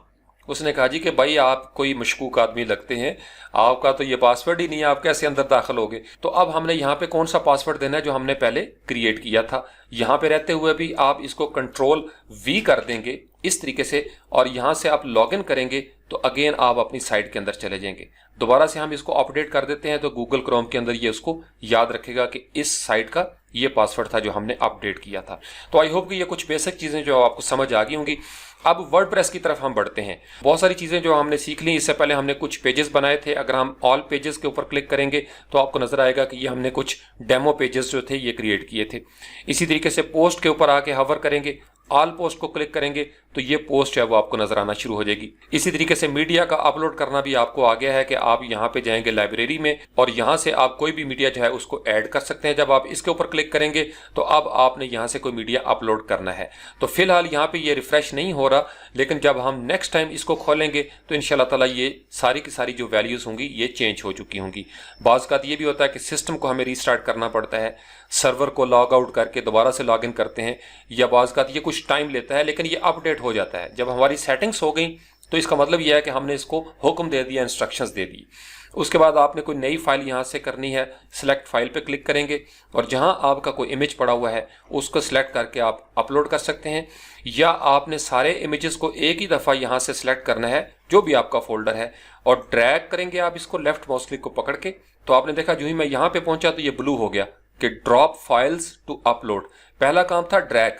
उसने कहा जी कि भाई आप कोई मशकूक आदमी लगते हैं, आपका तो ये पासवर्ड ही नहीं है, आप कैसे अंदर दाखिल होगे। तो अब हमने यहाँ पे कौन सा पासवर्ड देना है जो हमने पहले क्रिएट किया था। यहाँ पे रहते हुए भी आप इसको Ctrl+V कर देंगे इस तरीके से और यहाँ से आप लॉगिन करेंगे तो अगेन आप अपनी साइट के अंदर चले जाएंगे। दोबारा से हम इसको अपडेट कर देते हैं तो गूगल क्रोम के अंदर ये उसको याद रखेगा कि इस साइट का ये पासवर्ड था जो हमने अपडेट किया था। तो आई होप कि ये कुछ बेसिक चीज़ें जो आपको समझ आ गई होंगी। अब वर्डप्रेस की तरफ हम बढ़ते हैं। बहुत सारी चीज़ें जो हमने सीख ली। इससे पहले हमने कुछ पेजेस बनाए थे। अगर हम ऑल पेजेस के ऊपर क्लिक करेंगे तो आपको नजर आएगा कि ये हमने कुछ डेमो पेजेस जो थे ये क्रिएट किए थे। इसी तरीके से पोस्ट के ऊपर आके हवर करेंगे, ऑल पोस्ट को क्लिक करेंगे तो ये पोस्ट है वो आपको नजर आना शुरू हो जाएगी। इसी तरीके से मीडिया का अपलोड करना भी आपको आ गया है कि आप यहाँ पे जाएंगे लाइब्रेरी में और यहाँ से आप कोई भी मीडिया जो है उसको ऐड कर सकते हैं। जब आप इसके ऊपर क्लिक करेंगे तो अब आपने यहाँ से कोई मीडिया अपलोड करना है। तो फिलहाल यहाँ पे ये रिफ्रेश नहीं हो रहा, लेकिन जब हम नेक्स्ट टाइम इसको खोलेंगे तो इंशाल्लाह ताला ये सारी की सारी जो वैल्यूज होंगी ये चेंज हो चुकी होंगी। बाज़ का ये भी होता है कि सिस्टम को हमें रीस्टार्ट करना पड़ता है, सर्वर को लॉग आउट करके दोबारा से लॉग इन करते हैं, या बाज़ का ये कुछ टाइम लेता है, लेकिन ये अपडेट हो जाता है। जब हमारी सेटिंग्स हो गई तो इसका मतलब यह है कि हमने इसको हुक्म दे दिया, इंस्ट्रक्शंस दे दी। उसके बाद आपने कोई नई फाइल यहाँ से करनी है, सिलेक्ट फाइल पे क्लिक करेंगे और जहाँ आपका कोई इमेज पड़ा हुआ है उसको सिलेक्ट करके आप अपलोड कर सकते हैं, या आपने सारे इमेजेस को एक ही दफ़ा यहाँ से सिलेक्ट करना है जो भी आपका फोल्डर है और ड्रैग करेंगे आप इसको लेफ्ट माउस क्लिक को पकड़ के। तो आपने देखा जो ही मैं यहाँ पे पहुंचा तो ये ब्लू हो गया कि ड्रॉप फाइल्स टू अपलोड। पहला काम था ड्रैग,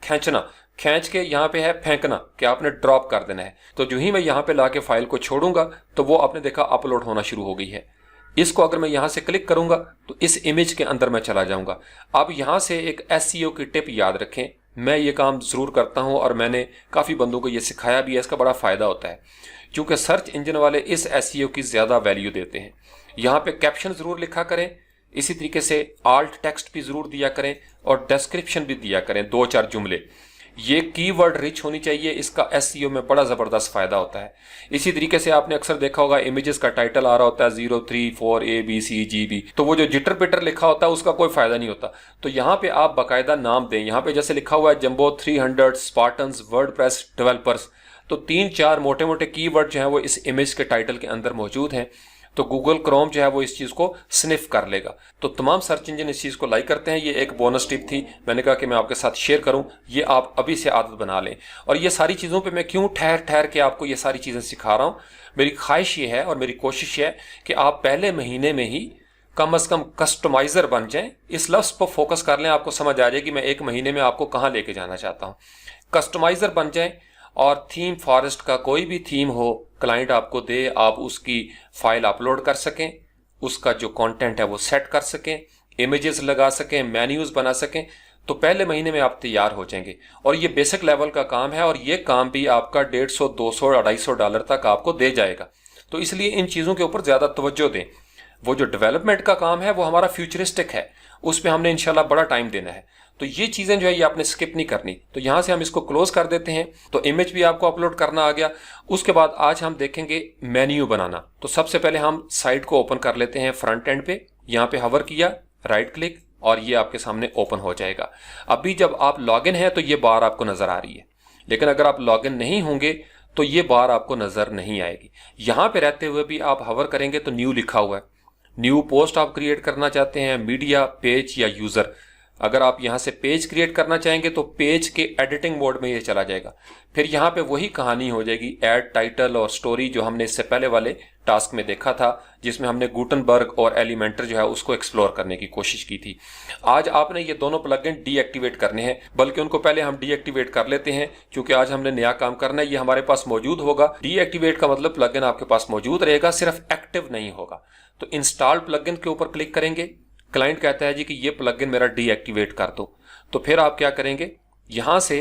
खींचना, खींच के यहाँ पे है फेंकना कि आपने ड्रॉप कर देना है। तो जो ही मैं यहाँ पे लाके फाइल को छोड़ूंगा तो वो आपने देखा अपलोड होना शुरू हो गई है। इसको अगर मैं यहाँ से क्लिक करूंगा तो इस इमेज के अंदर मैं चला जाऊंगा। अब यहाँ से एक SEO की टिप याद रखें, मैं ये काम ज़रूर करता हूँ और मैंने काफ़ी बंदों को ये सिखाया भी है। इसका बड़ा फ़ायदा होता है क्योंकि सर्च इंजन वाले इस SEO की ज़्यादा वैल्यू देते हैं। यहाँ पे कैप्शन ज़रूर लिखा करें, इसी तरीके से आल्ट टेक्स्ट भी ज़रूर दिया करें और डिस्क्रिप्शन भी दिया करें, 2-4 जुमले। ये कीवर्ड रिच होनी चाहिए, इसका SEO में बड़ा ज़बरदस्त फ़ायदा होता है। इसी तरीके से आपने अक्सर देखा होगा इमेजेस का टाइटल आ रहा होता है 034ABCGB, तो वो जो जिटर पिटर लिखा होता है उसका कोई फ़ायदा नहीं होता। तो यहाँ पे आप बाकायदा नाम दें। यहाँ पे जैसे लिखा हुआ है जंबो 300 स्पार्टन्स वर्डप्रेस डेवलपर्स, तो 3-4 मोटे मोटे कीवर्ड जो है वो इस इमेज के टाइटल के अंदर मौजूद हैं। तो गूगल क्रोम जो है वो इस चीज़ को स्निफ कर लेगा। तो तमाम सर्च इंजन इस चीज़ को लाइक करते हैं। ये एक बोनस टिप थी, मैंने कहा कि मैं आपके साथ शेयर करूं, ये आप अभी से आदत बना लें। और ये सारी चीज़ों पे मैं क्यों ठहर ठहर के आपको ये सारी चीज़ें सिखा रहा हूँ, मेरी ख्वाहिश ये है और मेरी कोशिश है कि आप पहले महीने में ही कम से कम कस्टमाइज़र बन जाएं। इस लफ्ज़ पर फोकस कर लें, आपको समझ आ जाएगी मैं एक महीने में आपको कहाँ लेके जाना चाहता हूँ। कस्टमाइज़र बन जाएं और थीम फॉरेस्ट का कोई भी थीम हो क्लाइंट आपको दे, आप उसकी फाइल अपलोड कर सकें, उसका जो कंटेंट है वो सेट कर सकें, इमेजेस लगा सकें, मेन्यूज बना सकें, तो पहले महीने में आप तैयार हो जाएंगे। और ये बेसिक लेवल का काम है और ये काम भी आपका 150, 200, $250 तक आपको दे जाएगा। तो इसलिए इन चीज़ों के ऊपर ज़्यादा तवज्जो दें। वो जो डेवलपमेंट का काम है वो हमारा फ्यूचरिस्टिक है, उस पर हमने इंशाल्लाह बड़ा टाइम देना है। तो ये चीज़ें जो है ये आपने स्किप नहीं करनी। तो यहाँ से हम इसको क्लोज कर देते हैं। तो इमेज भी आपको अपलोड करना आ गया। उसके बाद आज हम देखेंगे मेन्यू बनाना। तो सबसे पहले हम साइट को ओपन कर लेते हैं फ्रंट एंड पे। यहाँ पे हवर किया, राइट क्लिक, और ये आपके सामने ओपन हो जाएगा। अभी जब आप लॉगिन है तो ये बार आपको नजर आ रही है, लेकिन अगर आप लॉगिन नहीं होंगे तो ये बार आपको नजर नहीं आएगी। यहाँ पे रहते हुए भी आप हवर करेंगे तो न्यू लिखा हुआ है। न्यू पोस्ट आप क्रिएट करना चाहते हैं, मीडिया, पेज या यूजर, अगर आप यहाँ से पेज क्रिएट करना चाहेंगे तो पेज के एडिटिंग मोड में ये चला जाएगा। फिर यहाँ पे वही कहानी हो जाएगी, ऐड टाइटल और स्टोरी, जो हमने इससे पहले वाले टास्क में देखा था, जिसमें हमने गुटनबर्ग और एलिमेंटर जो है उसको एक्सप्लोर करने की कोशिश की थी। आज आपने ये दोनों प्लगइन डीएक्टिवेट करने हैं, बल्कि उनको पहले हम डीएक्टिवेट कर लेते हैं, क्योंकि आज हमने नया काम करना है। ये हमारे पास मौजूद होगा। डीएक्टिवेट का मतलब प्लगइन आपके पास मौजूद रहेगा, सिर्फ एक्टिव नहीं होगा। तो इंस्टॉल प्लगइन के ऊपर क्लिक करेंगे। क्लाइंट कहता है जी कि ये प्लगइन मेरा डीएक्टिवेट कर दो। तो फिर आप क्या करेंगे, यहां से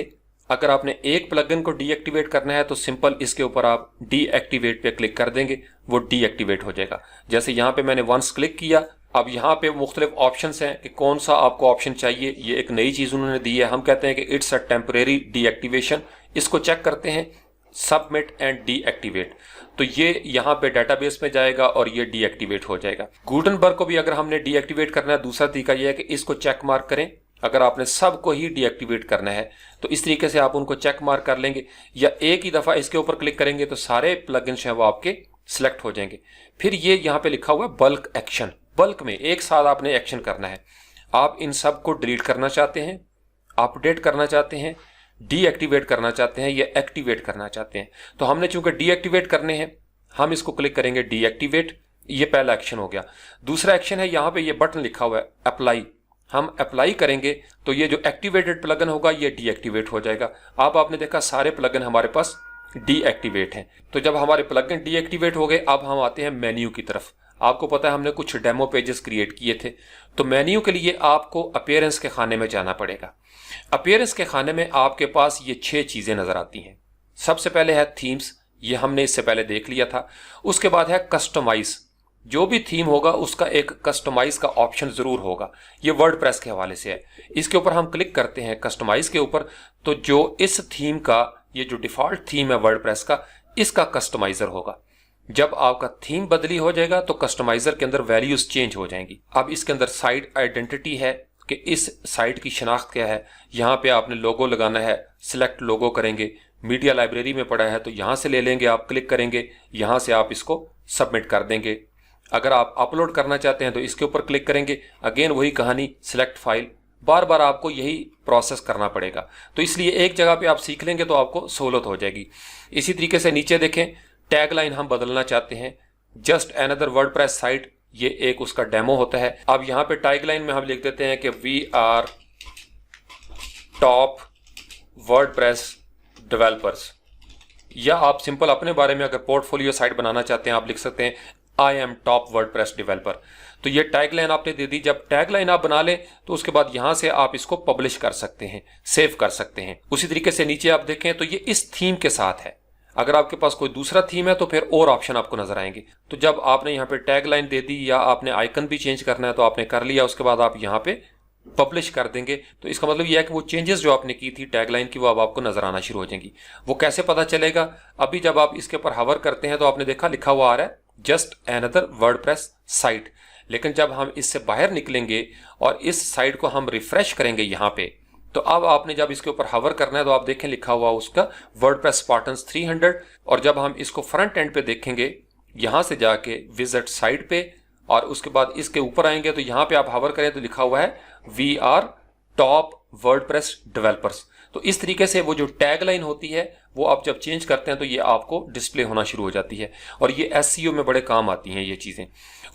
अगर आपने एक प्लगइन को डीएक्टिवेट करना है तो सिंपल इसके ऊपर आप डीएक्टिवेट पे क्लिक कर देंगे, वो डीएक्टिवेट हो जाएगा। जैसे यहां पे मैंने वंस क्लिक किया, अब यहाँ पे मुख्तलिफ ऑप्शंस हैं कि कौन सा आपको ऑप्शन चाहिए। ये एक नई चीज उन्होंने दी है, हम कहते हैं कि इट्स अ टेम्परेरी डीएक्टिवेशन। इसको चेक करते हैं, सबमिट एंड डीएक्टिवेट। तो ये यहाँ पे डेटाबेस में जाएगा और ये डीएक्टिवेट हो जाएगा। गुटनबर्ग को भी अगर हमने डीएक्टिवेट करना है, दूसरा तरीका यह है कि इसको चेक मार्क करें। अगर आपने सबको ही डीएक्टिवेट करना है तो इस तरीके से आप उनको चेक मार्क कर लेंगे, या एक ही दफा इसके ऊपर क्लिक करेंगे तो सारे प्लगइन्स हैं वो आपके सिलेक्ट हो जाएंगे। फिर ये यहाँ पे लिखा हुआ है बल्क एक्शन, बल्क में एक साथ आपने एक्शन करना है। आप इन सब को डिलीट करना चाहते हैं, अपडेट करना चाहते हैं, डीएक्टिवेट करना चाहते हैं या एक्टिवेट करना चाहते हैं। तो हमने चूंकि डीएक्टिवेट करने हैं, हम इसको क्लिक करेंगे डीएक्टिवेट। ये पहला एक्शन हो गया। दूसरा एक्शन है, यहाँ पे ये बटन लिखा हुआ है अप्लाई। हम अप्लाई करेंगे तो ये जो एक्टिवेटेड प्लगइन होगा ये डीएक्टिवेट हो जाएगा। अब आपने देखा सारे प्लगइन हमारे पास डीएक्टिवेट हैं। तो जब हमारे प्लगइन डीएक्टिवेट हो गए, अब हम आते हैं मेन्यू की तरफ। आपको पता है हमने कुछ डेमो पेजेस क्रिएट किए थे, तो मेन्यू के लिए आपको अपीयरेंस के खाने में जाना पड़ेगा। अपीयरेंस के खाने में आपके पास ये 6 चीजें नजर आती हैं। सबसे पहले है थीम्स, ये हमने इससे पहले देख लिया था। उसके बाद है कस्टमाइज, जो भी थीम होगा उसका एक कस्टमाइज का ऑप्शन जरूर होगा। ये वर्डप्रेस के हवाले से है। इसके ऊपर हम क्लिक करते हैं कस्टमाइज के ऊपर, तो जो इस थीम का, ये जो डिफॉल्ट थीम है वर्डप्रेस का, इसका कस्टमाइजर होगा। जब आपका थीम बदली हो जाएगा तो कस्टमाइजर के अंदर वैल्यूज चेंज हो जाएंगी। अब इसके अंदर साइट आइडेंटिटी है कि इस साइट की शनाख्त क्या है। यहाँ पे आपने लोगो लगाना है, सिलेक्ट लोगो करेंगे। मीडिया लाइब्रेरी में पड़ा है तो यहाँ से ले लेंगे, आप क्लिक करेंगे, यहाँ से आप इसको सबमिट कर देंगे। अगर आप अपलोड करना चाहते हैं तो इसके ऊपर क्लिक करेंगे, अगेन वही कहानी, सिलेक्ट फाइल। बार बार आपको यही प्रोसेस करना पड़ेगा। तो इसलिए एक जगह पे आप सीख लेंगे तो आपको सहूलत हो जाएगी। इसी तरीके से नीचे देखें, टैगलाइन हम बदलना चाहते हैं, जस्ट अनदर वर्डप्रेस साइट, ये एक उसका डेमो होता है। अब यहाँ पे टैगलाइन में हम लिख देते हैं कि we are top WordPress developers, या आप सिंपल अपने बारे में अगर पोर्टफोलियो साइट बनाना चाहते हैं आप लिख सकते हैं I am top WordPress developer. तो ये टैगलाइन आपने दे दी। जब टैगलाइन आप बना लें तो उसके बाद यहां से आप इसको पब्लिश कर सकते हैं, सेव कर सकते हैं। उसी तरीके से नीचे आप देखें तो ये इस थीम के साथ है। अगर आपके पास कोई दूसरा थीम है तो फिर और ऑप्शन आपको नजर आएंगे। तो जब आपने यहाँ पे टैगलाइन दे दी या आपने आइकन भी चेंज करना है तो आपने कर लिया, उसके बाद आप यहाँ पे पब्लिश कर देंगे। तो इसका मतलब यह है कि वो चेंजेस जो आपने की थी टैगलाइन की, वो अब आपको नजर आना शुरू हो जाएंगी। वो कैसे पता चलेगा? अभी जब आप इसके ऊपर हवर करते हैं तो आपने देखा लिखा हुआ आ रहा है जस्ट अनदर वर्डप्रेस साइट। लेकिन जब हम इससे बाहर निकलेंगे और इस साइट को हम रिफ्रेश करेंगे यहाँ पे, तो अब आपने जब इसके ऊपर हवर करना है तो आप देखें लिखा हुआ उसका वर्डप्रेस स्पार्टन्स 300। और जब हम इसको फ्रंट एंड पे देखेंगे, यहां से जाके विजिट साइट पे और उसके बाद इसके ऊपर आएंगे तो यहाँ पे आप हवर करें तो लिखा हुआ है we are top WordPress developers. तो इस तरीके से वो जो टैगलाइन होती है वो आप जब चेंज करते हैं तो ये आपको डिस्प्ले होना शुरू हो जाती है, और ये एसईओ में बड़े काम आती हैं ये चीजें।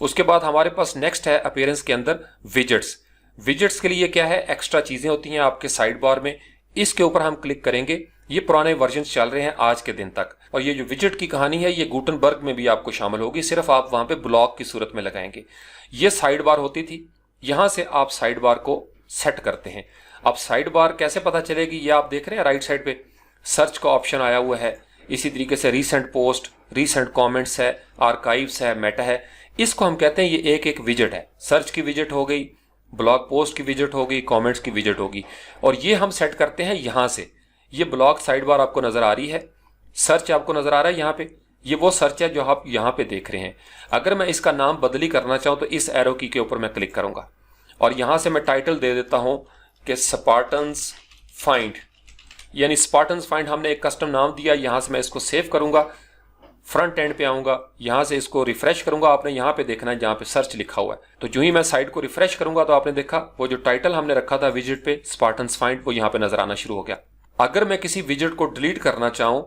उसके बाद हमारे पास नेक्स्ट है अपीयरेंस के अंदर विजेट्स। विजेट्स के लिए क्या है, एक्स्ट्रा चीजें होती हैं आपके साइड बार में। इसके ऊपर हम क्लिक करेंगे, ये पुराने वर्जन चल रहे हैं आज के दिन तक। और ये जो विजेट की कहानी है ये गुटनबर्ग में भी आपको शामिल होगी, सिर्फ आप वहां पे ब्लॉक की सूरत में लगाएंगे। ये साइड बार होती थी, यहां से आप साइड बार को सेट करते हैं। अब साइड बार कैसे पता चलेगी, ये आप देख रहे हैं राइट साइड पे सर्च का ऑप्शन आया हुआ है। इसी तरीके से रीसेंट पोस्ट, रीसेंट कमेंट्स है, आर्काइव्स है, मेटा है। इसको हम कहते हैं ये एक एक विजेट है। सर्च की विजेट हो गई, ब्लॉग पोस्ट की विजेट हो गई, कमेंट्स की विजेट होगी। और ये हम सेट करते हैं यहां से। ये ब्लॉग साइड बार आपको नजर आ रही है, सर्च आपको नजर आ रहा है यहाँ पे, ये वो सर्च है जो आप यहाँ पे देख रहे हैं। अगर मैं इसका नाम बदली करना चाहूँ तो इस एरो की के ऊपर मैं क्लिक करूंगा और यहां से मैं टाइटल दे देता हूं कि स्पार्टन्स फाइंड, यानी स्पार्टन्स फाइंड हमने एक कस्टम नाम दिया। यहां से मैं इसको सेव करूंगा, फ्रंट एंड पे आऊंगा, यहां से इसको रिफ्रेश करूंगा। आपने यहां पे देखना है जहां पे सर्च लिखा हुआ है, तो जो ही मैं साइट को रिफ्रेश करूंगा तो आपने देखा वो जो टाइटल हमने रखा था विजिट पे स्पार्टन्स फाइंड, वो यहां पे नजर आना शुरू हो गया। अगर मैं किसी विजिट को डिलीट करना चाहूं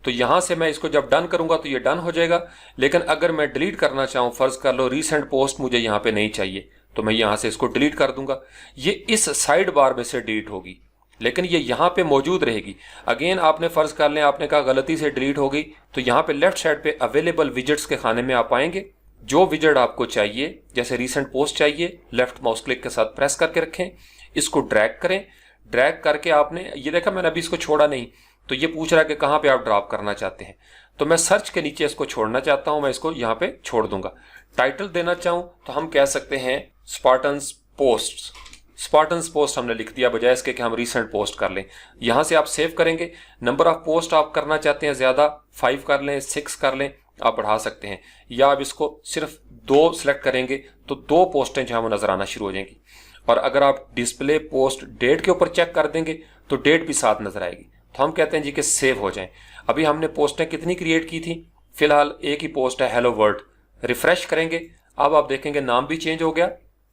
तो यहां से मैं इसको जब डन करूंगा तो ये डन हो जाएगा। लेकिन अगर मैं डिलीट करना चाहूं, फर्ज कर लो रीसेंट पोस्ट मुझे यहां पे नहीं चाहिए, तो मैं यहां से इसको डिलीट कर दूंगा। ये इस साइड बार में से डिलीट होगी, लेकिन ये यहां पे मौजूद रहेगी। अगेन आपने फर्ज कर लें आपने कहा गलती से डिलीट हो गई, तो यहां पे लेफ्ट साइड पे अवेलेबल विजिट्स के खाने में आप आएंगे। जो विजिट आपको चाहिए, जैसे रीसेंट पोस्ट चाहिए, लेफ्ट माउस क्लिक के साथ प्रेस करके रखें, इसको ड्रैग करें। ड्रैग करके आपने ये देखा मैंने अभी इसको छोड़ा नहीं, तो ये पूछ रहा है कि कहां पे आप ड्रॉप करना चाहते हैं, तो मैं सर्च के नीचे इसको छोड़ना चाहता हूं, मैं इसको यहां पे छोड़ दूंगा। टाइटल देना चाहूं तो हम कह सकते हैं स्पार्टन्स पोस्ट। स्पार्टन्स पोस्ट हमने लिख दिया बजाय इसके कि हम रीसेंट पोस्ट कर लें। यहां से आप सेव करेंगे। नंबर ऑफ पोस्ट आप करना चाहते हैं ज्यादा, 5 कर लें, 6 कर लें, आप बढ़ा सकते हैं, या आप इसको सिर्फ 2 सिलेक्ट करेंगे तो 2 पोस्टें जो है वो नजर आना शुरू हो जाएंगी। और अगर आप डिस्प्ले पोस्ट डेट के ऊपर चेक कर देंगे तो डेट भी साथ नजर आएगी। तो हम कहते हैं जी कि सेव हो जाएं। अभी हमने पोस्टें कितनी क्रिएट की थी, फिलहाल एक ही पोस्ट है हेलो वर्ल्ड। रिफ्रेश करेंगे, अब आप देखेंगे नाम भी चेंज हो गया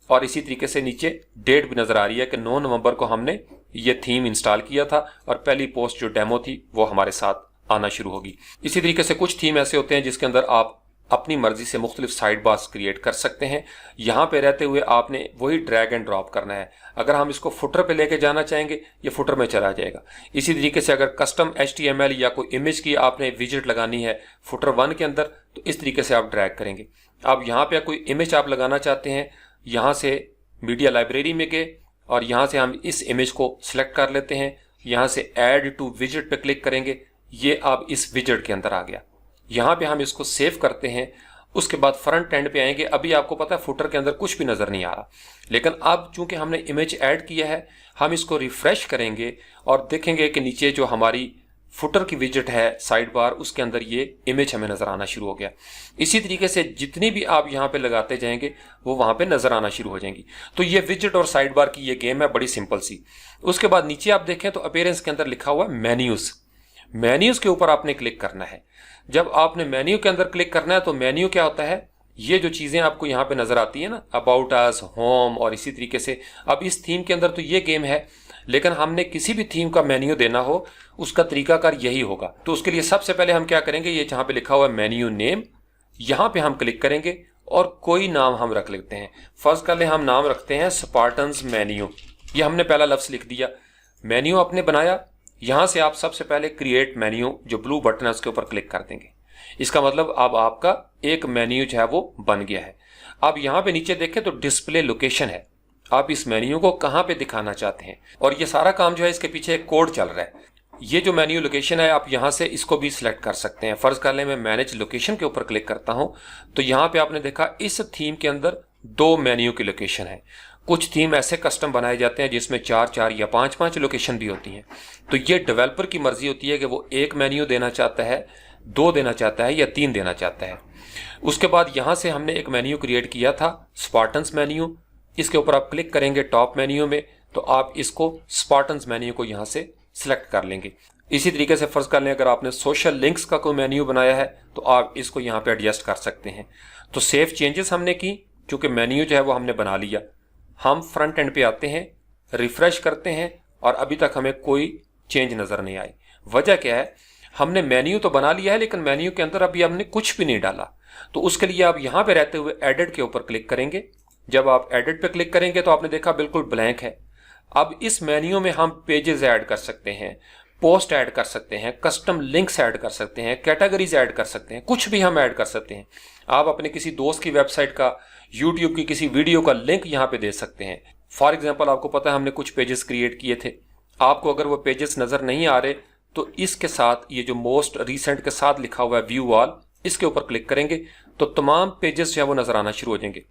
और इसी तरीके से नीचे डेट भी नजर आ रही है कि 9 नवंबर को हमने ये थीम इंस्टॉल किया था और पहली पोस्ट जो डेमो थी वो हमारे साथ आना शुरू होगी। इसी तरीके से कुछ थीम ऐसे होते हैं जिसके अंदर आप अपनी मर्जी से मुख्तलिफ साइड बार्स क्रिएट कर सकते हैं। यहां पे रहते हुए आपने वही ड्रैग एंड ड्रॉप करना है। अगर हम इसको फुटर पे लेके जाना चाहेंगे ये फुटर में चला जाएगा। इसी तरीके से अगर कस्टम HTML या कोई इमेज की आपने विजिट लगानी है फुटर 1 के अंदर, तो इस तरीके से आप ड्रैग करेंगे। अब यहाँ पे कोई इमेज आप लगाना चाहते हैं, यहां से मीडिया लाइब्रेरी में गए और यहां से हम इस इमेज को सिलेक्ट कर लेते हैं। यहां से ऐड टू विजिट पे क्लिक करेंगे, ये आप इस विजिट के अंदर आ गया। यहां पे हम इसको सेव करते हैं। उसके बाद फ्रंट एंड पे आएंगे। अभी आपको पता है फुटर के अंदर कुछ भी नजर नहीं आ रहा, लेकिन अब चूंकि हमने इमेज ऐड किया है, हम इसको रिफ्रेश करेंगे और देखेंगे कि नीचे जो हमारी फुटर की विजिट है साइड बार, उसके अंदर ये इमेज हमें नजर आना शुरू हो गया। इसी तरीके से जितनी भी आप यहाँ पे लगाते जाएंगे वो वहां पे नजर आना शुरू हो जाएंगी। तो ये विजिट और साइड बार की ये गेम है, बड़ी सिंपल सी। उसके बाद नीचे आप देखें तो अपीयरेंस के अंदर लिखा हुआ है मेन्यूज। मेन्यूज के ऊपर आपने क्लिक करना है। जब आपने मेन्यू के अंदर क्लिक करना है तो मेन्यू क्या होता है, ये जो चीजें आपको यहाँ पे नजर आती है ना, अबाउट अस, होम और इसी तरीके से। अब इस थीम के अंदर तो ये गेम है, लेकिन हमने किसी भी थीम का मेन्यू देना हो उसका तरीकाकार यही होगा। तो उसके लिए सबसे पहले हम क्या करेंगे, ये जहां पे लिखा हुआ है मेन्यू नेम, यहां पे हम क्लिक करेंगे और कोई नाम हम रख लेते हैं। फर्स्ट कर ले हम नाम रखते हैं स्पार्टन्स मेन्यू। ये हमने पहला लफ्ज लिख दिया। मेन्यू आपने बनाया, यहां से आप सबसे पहले क्रिएट मेन्यू जो ब्लू बटन है उसके ऊपर क्लिक कर देंगे। इसका मतलब अब आपका एक मेन्यू जो है वो बन गया है। अब यहां पे नीचे देखें तो डिस्प्ले लोकेशन है, आप इस मेन्यू को कहां पे दिखाना चाहते हैं, और ये सारा काम जो है इसके पीछे एक कोड चल रहा है। ये जो मेन्यू लोकेशन है आप यहां से इसको भी सिलेक्ट कर सकते हैं। फर्ज कर ले मैं मैनेज लोकेशन के ऊपर क्लिक करता हूं तो यहां पे आपने देखा इस थीम के अंदर 2 मेन्यू की लोकेशन है। कुछ थीम ऐसे कस्टम बनाए जाते हैं जिसमें 4-4 या 5-5 लोकेशन भी होती हैं। तो ये डेवलपर की मर्जी होती है कि वो एक मेन्यू देना चाहता है, 2 देना चाहता है या 3 देना चाहता है। उसके बाद यहां से हमने एक मेन्यू क्रिएट किया था स्पार्टन्स मेन्यू। इसके ऊपर आप क्लिक करेंगे टॉप मेन्यू में तो आप इसको स्पार्टन्स मेन्यू को यहां से सिलेक्ट कर लेंगे। इसी तरीके से फर्ज कर लें अगर आपने सोशल लिंक्स का कोई मेन्यू बनाया है तो आप इसको यहां पे एडजस्ट कर सकते हैं। तो सेव चेंजेस हमने की, क्योंकि मेन्यू जो है वो हमने बना लिया। हम फ्रंट एंड पे आते हैं, रिफ्रेश करते हैं और अभी तक हमें कोई चेंज नजर नहीं आई। वजह क्या है, हमने मेन्यू तो बना लिया है लेकिन मेन्यू के अंदर अभी हमने कुछ भी नहीं डाला। तो उसके लिए आप यहां पे रहते हुए एडिट के ऊपर क्लिक करेंगे। जब आप एडिट पे क्लिक करेंगे तो आपने देखा बिल्कुल ब्लैंक है। अब इस मेन्यू में हम पेजेस ऐड कर सकते हैं, पोस्ट ऐड कर सकते हैं, कस्टम लिंक्स ऐड कर सकते हैं, कैटेगरीज ऐड कर सकते हैं, कुछ भी हम ऐड कर सकते हैं। आप अपने किसी दोस्त की वेबसाइट का, यूट्यूब की किसी वीडियो का लिंक यहां पे दे सकते हैं। फॉर एग्जांपल आपको पता है हमने कुछ पेजेस क्रिएट किए थे, आपको अगर वो पेजेस नजर नहीं आ रहे तो इसके साथ ये जो मोस्ट रिसेंट के साथ लिखा हुआ है व्यू ऑल, इसके ऊपर क्लिक करेंगे तो तमाम पेजेस जो है वो नजर आना शुरू हो जाएंगे।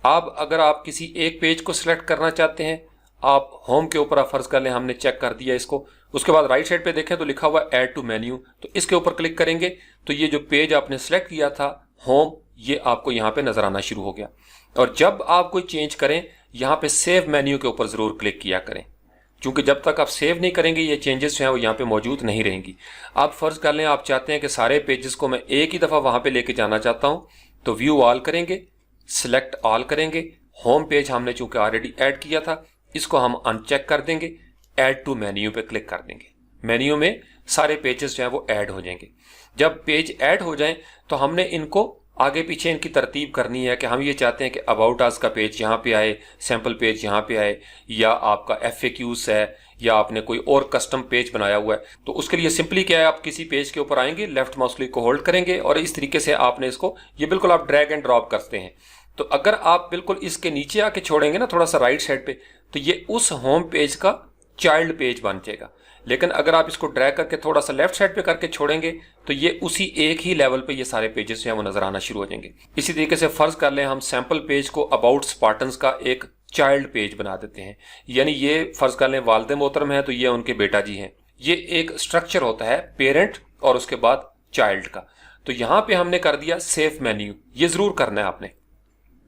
आप अगर आप किसी एक पेज को सिलेक्ट करना चाहते हैं, आप होम के ऊपर फर्ज कर लें हमने चेक कर दिया इसको, उसके बाद राइट साइड पे देखें तो लिखा हुआ ऐड टू मेन्यू, तो इसके ऊपर क्लिक करेंगे तो ये जो पेज आपने सिलेक्ट किया था होम, ये आपको यहाँ पे नजर आना शुरू हो गया। और जब आप कोई चेंज करें यहाँ पे सेव मेन्यू के ऊपर जरूर क्लिक किया करें। क्योंकि जब तक आप सेव नहीं करेंगे ये चेंजेस जो हैं वो यहाँ पे मौजूद नहीं रहेंगी। आप फर्ज कर लें आप चाहते हैं कि सारे पेजेस को मैं एक ही दफ़ा वहाँ पे लेके जाना चाहता हूँ, तो व्यू ऑल करेंगे, सिलेक्ट ऑल करेंगे, होम पेज हमने चूंकि ऑलरेडी ऐड किया था इसको हम अनचेक कर देंगे, ऐड टू मेन्यू पे क्लिक कर देंगे। मेन्यू में सारे पेजेस जो हैं वो ऐड हो जाएंगे। जब पेज ऐड हो जाएं तो हमने इनको आगे पीछे इनकी तरतीब करनी है कि हम ये चाहते हैं कि अबाउट अस का पेज यहाँ पे आए, सैम्पल पेज यहाँ पे आए, या आपका FAQs है, या आपने कोई और कस्टम पेज बनाया हुआ है। तो उसके लिए सिंपली क्या है, आप किसी पेज के ऊपर आएंगे, लेफ्ट माउस क्लिक को होल्ड करेंगे और इस तरीके से आपने इसको, ये बिल्कुल आप ड्रैग एंड ड्रॉप करते हैं। तो अगर आप बिल्कुल इसके नीचे आके छोड़ेंगे ना थोड़ा सा राइट साइड पे, तो ये उस होम पेज का चाइल्ड पेज बन जाएगा। लेकिन अगर आप इसको ड्रैग करके थोड़ा सा लेफ्ट साइड पे करके छोड़ेंगे तो ये उसी एक ही लेवल पे ये सारे पेजेस जो हैं वो नजर आना शुरू हो जाएंगे। इसी तरीके से फर्ज कर लें हम सैंपल पेज को अबाउट स्पार्टन्स का एक चाइल्ड पेज बना देते हैं, यानी ये फर्ज कर लें वालिद मोहतरम है तो ये उनके बेटा जी हैं। ये एक स्ट्रक्चर होता है पेरेंट और उसके बाद चाइल्ड का। तो यहां पे हमने कर दिया सेव मेन्यू, ये जरूर करना है आपने।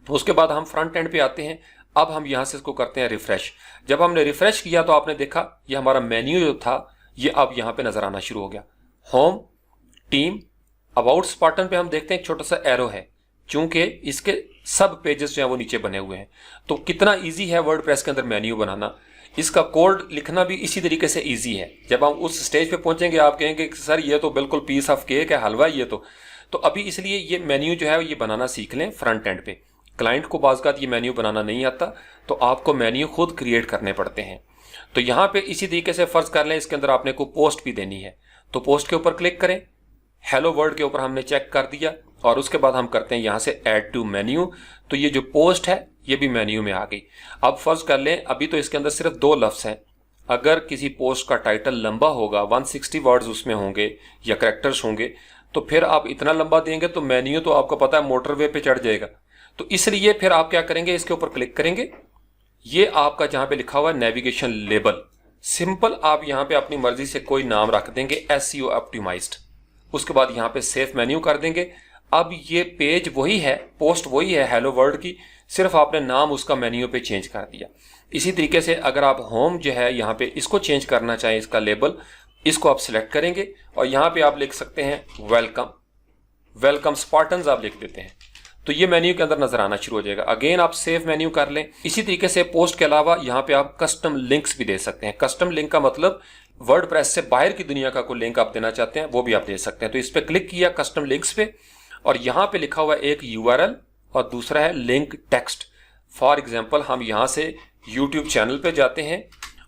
उसके बाद हम फ्रंट एंड पे आते हैं। अब हम यहां से इसको करते हैं रिफ्रेश। जब हमने रिफ्रेश किया तो आपने देखा ये हमारा मेन्यू जो था ये अब यहां पे नजर आना शुरू हो गया। होम, टीम, अबाउट स्पार्टन पे हम देखते हैं एक छोटा सा एरो है, चूंकि इसके सब पेजेस जो है वो नीचे बने हुए हैं। तो कितना इजी है वर्डप्रेस के अंदर मेन्यू बनाना। इसका कोड लिखना भी इसी तरीके से इजी है। जब हम उस स्टेज पे पहुंचेंगे आप कहेंगे सर ये तो बिल्कुल पीस ऑफ केक है, हलवा ये तो अभी इसलिए ये मेन्यू जो है ये बनाना सीख लें फ्रंट एंड पे। क्लाइंट को बाज़ ये मेन्यू बनाना नहीं आता तो आपको मेन्यू खुद क्रिएट करने पड़ते हैं। तो यहाँ पे इसी तरीके से फर्ज कर लें इसके अंदर आपने को पोस्ट भी देनी है, तो पोस्ट के ऊपर क्लिक करें, हेलो वर्ल्ड के ऊपर हमने चेक कर दिया और उसके बाद हम करते हैं यहाँ से ऐड टू मेन्यू। तो ये जो पोस्ट है ये भी मेन्यू में आ गई। अब फर्ज कर लें अभी तो इसके अंदर सिर्फ 2 लफ्ज़ हैं। अगर किसी पोस्ट का टाइटल लंबा होगा, 160 वर्ड्स उसमें होंगे या करेक्टर्स होंगे, तो फिर आप इतना लंबा देंगे तो मेन्यू तो आपको पता है मोटरवे पे चढ़ जाएगा। तो इसलिए फिर आप क्या करेंगे, इसके ऊपर क्लिक करेंगे, ये आपका जहां पे लिखा हुआ है नेविगेशन लेबल, सिंपल आप यहां पे अपनी मर्जी से कोई नाम रख देंगे SEO ऑप्टिमाइज्ड। उसके बाद यहां पे सेव मेन्यू कर देंगे। अब ये पेज वही है, पोस्ट वही है हेलो वर्ल्ड की, सिर्फ आपने नाम उसका मेन्यू पे चेंज कर दिया। इसी तरीके से अगर आप होम जो है यहाँ पे इसको चेंज करना चाहें, इसका लेबल, इसको आप सिलेक्ट करेंगे और यहाँ पे आप लिख सकते हैं वेलकम स्पार्टन्स आप लिख देते हैं, तो ये मेन्यू के अंदर नजर आना शुरू हो जाएगा। अगेन आप सेव मेन्यू कर लें। इसी तरीके से पोस्ट के अलावा यहाँ पे आप कस्टम लिंक्स भी दे सकते हैं। कस्टम लिंक का मतलब वर्डप्रेस से बाहर की दुनिया का कोई लिंक आप देना चाहते हैं वो भी आप दे सकते हैं। तो इस पे क्लिक किया कस्टम लिंक्स पे और यहाँ पे लिखा हुआ एक URL और दूसरा है लिंक टेक्स्ट। फॉर एग्जाम्पल हम यहाँ से यूट्यूब चैनल पे जाते हैं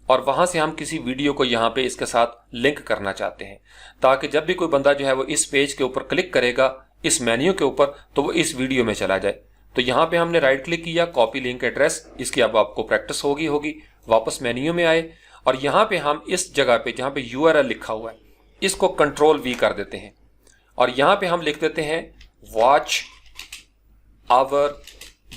और वहां से हम किसी वीडियो को यहाँ पे इसके साथ लिंक करना चाहते हैं, ताकि जब भी कोई बंदा जो है वो इस पेज के ऊपर क्लिक करेगा इस मेन्यू के ऊपर तो वो इस वीडियो में चला जाए। तो यहाँ पे हमने राइट क्लिक किया, कॉपी लिंक एड्रेस, इसकी अब आपको प्रैक्टिस होगी। वापस मेन्यू में आए और यहाँ पे हम इस जगह पे जहाँ पे URL लिखा हुआ है इसको Ctrl+V कर देते हैं और यहाँ पे हम लिख देते हैं वॉच आवर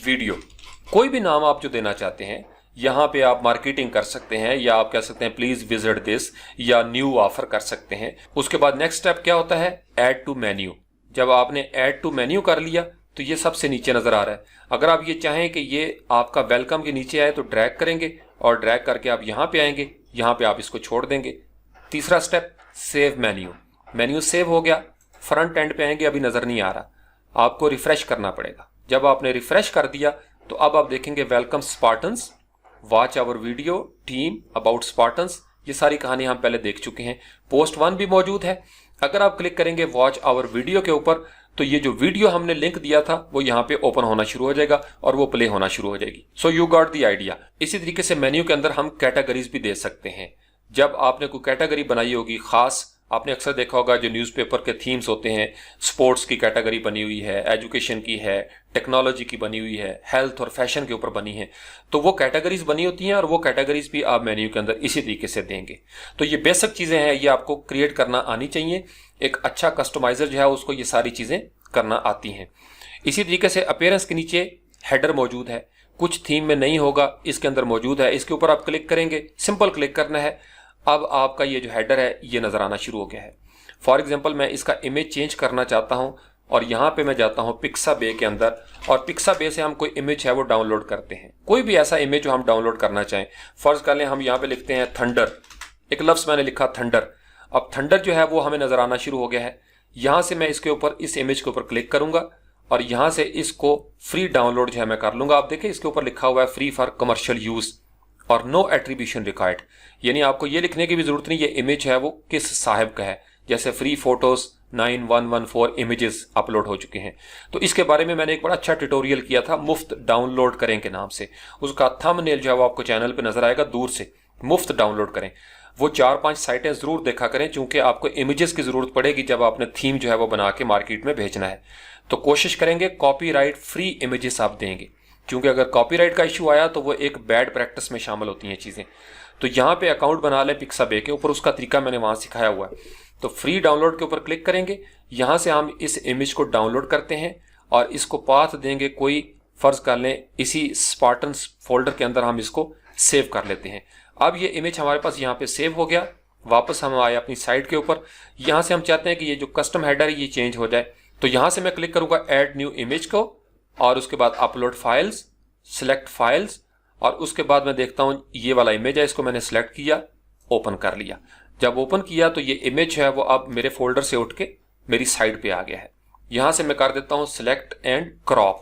वीडियो। कोई भी नाम आप जो देना चाहते हैं, यहाँ पे आप मार्केटिंग कर सकते हैं या आप कह सकते हैं प्लीज विजिट दिस या न्यू ऑफर कर सकते हैं। उसके बाद नेक्स्ट स्टेप क्या होता है, ऐड टू मेन्यू। जब आपने ऐड टू मेन्यू कर लिया तो ये सबसे नीचे नजर आ रहा है। अगर आप ये चाहें कि ये आपका वेलकम के नीचे आए तो ड्रैग करेंगे और ड्रैग करके आप यहाँ पे आएंगे, यहाँ पे आप इसको छोड़ देंगे। तीसरा step save menu. Menu save हो गया, फ्रंट एंड पे आएंगे, अभी नजर नहीं आ रहा, आपको रिफ्रेश करना पड़ेगा। जब आपने रिफ्रेश कर दिया तो अब आप देखेंगे welcome Spartans, watch our video, team, about Spartans, ये सारी कहानी हम पहले देख चुके हैं। पोस्ट 1 भी मौजूद है। अगर आप क्लिक करेंगे वॉच आवर वीडियो के ऊपर तो ये जो वीडियो हमने लिंक दिया था वो यहाँ पे ओपन होना शुरू हो जाएगा और वो प्ले होना शुरू हो जाएगी। So you got the idea. इसी तरीके से मेन्यू के अंदर हम कैटेगरीज भी दे सकते हैं। जब आपने कोई कैटेगरी बनाई होगी खास, आपने अक्सर देखा होगा जो न्यूज़पेपर के थीम्स होते हैं, स्पोर्ट्स की कैटेगरी बनी हुई है, एजुकेशन की है, टेक्नोलॉजी की बनी हुई है, हेल्थ और फैशन के ऊपर बनी है, तो वो कैटेगरीज बनी होती हैं और वो कैटेगरीज भी आप मेन्यू के अंदर इसी तरीके से देंगे। तो ये बेसिक चीज़ें हैं, ये आपको क्रिएट करना आनी चाहिए। एक अच्छा कस्टमाइजर जो है उसको ये सारी चीज़ें करना आती हैं। इसी तरीके से अपीयरेंस के नीचे हेडर मौजूद है, कुछ थीम में नहीं होगा, इसके अंदर मौजूद है। इसके ऊपर आप क्लिक करेंगे, सिंपल क्लिक करना है। अब आपका ये जो हेडर है ये नजर आना शुरू हो गया है। फॉर एग्जांपल मैं इसका इमेज चेंज करना चाहता हूं और यहाँ पे मैं जाता हूँ पिक्साबे के अंदर, और पिक्साबे से हम कोई इमेज है वो डाउनलोड करते हैं, कोई भी ऐसा इमेज जो हम डाउनलोड करना चाहें। फर्ज कर लें हम यहाँ पे लिखते हैं थंडर, एक लफ्ज़ मैंने लिखा थंडर। अब थंडर जो है वो हमें नज़र आना शुरू हो गया है। यहाँ से मैं इसके ऊपर, इस इमेज के ऊपर क्लिक करूँगा और यहाँ से इसको फ्री डाउनलोड जो है मैं कर लूँगा। आप देखें इसके ऊपर लिखा हुआ है फ्री फॉर कमर्शियल यूज़ और नो एट्रीब्यूशन रिक्वायर्ड, यानी आपको ये लिखने की भी ज़रूरत नहीं ये इमेज है वो किस साहिब का है। जैसे फ्री फोटोज़ 9114 इमेजेस अपलोड हो चुके हैं। तो इसके बारे में मैंने एक बड़ा अच्छा ट्यूटोरियल किया था मुफ्त डाउनलोड करें के नाम से। उसका थंबनेल जो है वो आपको चैनल पे नजर आएगा दूर से, मुफ्त डाउनलोड करें। वो 4-5 साइटें जरूर देखा करें क्योंकि आपको इमेजेस की जरूरत पड़ेगी जब आपने थीम जो है वो बना के मार्केट में भेजना है। तो कोशिश करेंगे कॉपीराइट फ्री इमेजेस आप देंगे, क्योंकि अगर कॉपीराइट का इशू आया तो वो एक बैड प्रैक्टिस में शामिल होती हैं चीज़ें। तो यहाँ पे अकाउंट बना लें पिक्साबे के ऊपर, उसका तरीका मैंने वहाँ सिखाया हुआ है। तो फ्री डाउनलोड के ऊपर क्लिक करेंगे, यहाँ से हम इस इमेज को डाउनलोड करते हैं और इसको पाथ देंगे कोई, फर्ज कर लें इसी स्पार्टन फोल्डर के अंदर हम इसको सेव कर लेते हैं। अब ये इमेज हमारे पास यहाँ पे सेव हो गया। वापस हम आए अपनी साइट के ऊपर, यहाँ से हम चाहते हैं कि ये जो कस्टम हेडर है ये चेंज हो जाए। तो यहाँ से मैं क्लिक करूँगा ऐड न्यू इमेज को और उसके बाद अपलोड फाइल्स, सिलेक्ट फाइल्स, और उसके बाद मैं देखता हूँ ये वाला इमेज है, इसको मैंने सेलेक्ट किया, ओपन कर लिया। जब ओपन किया तो ये इमेज है वो अब मेरे फोल्डर से उठ के मेरी साइट पे आ गया है। यहाँ से मैं कर देता हूँ सिलेक्ट एंड क्रॉप।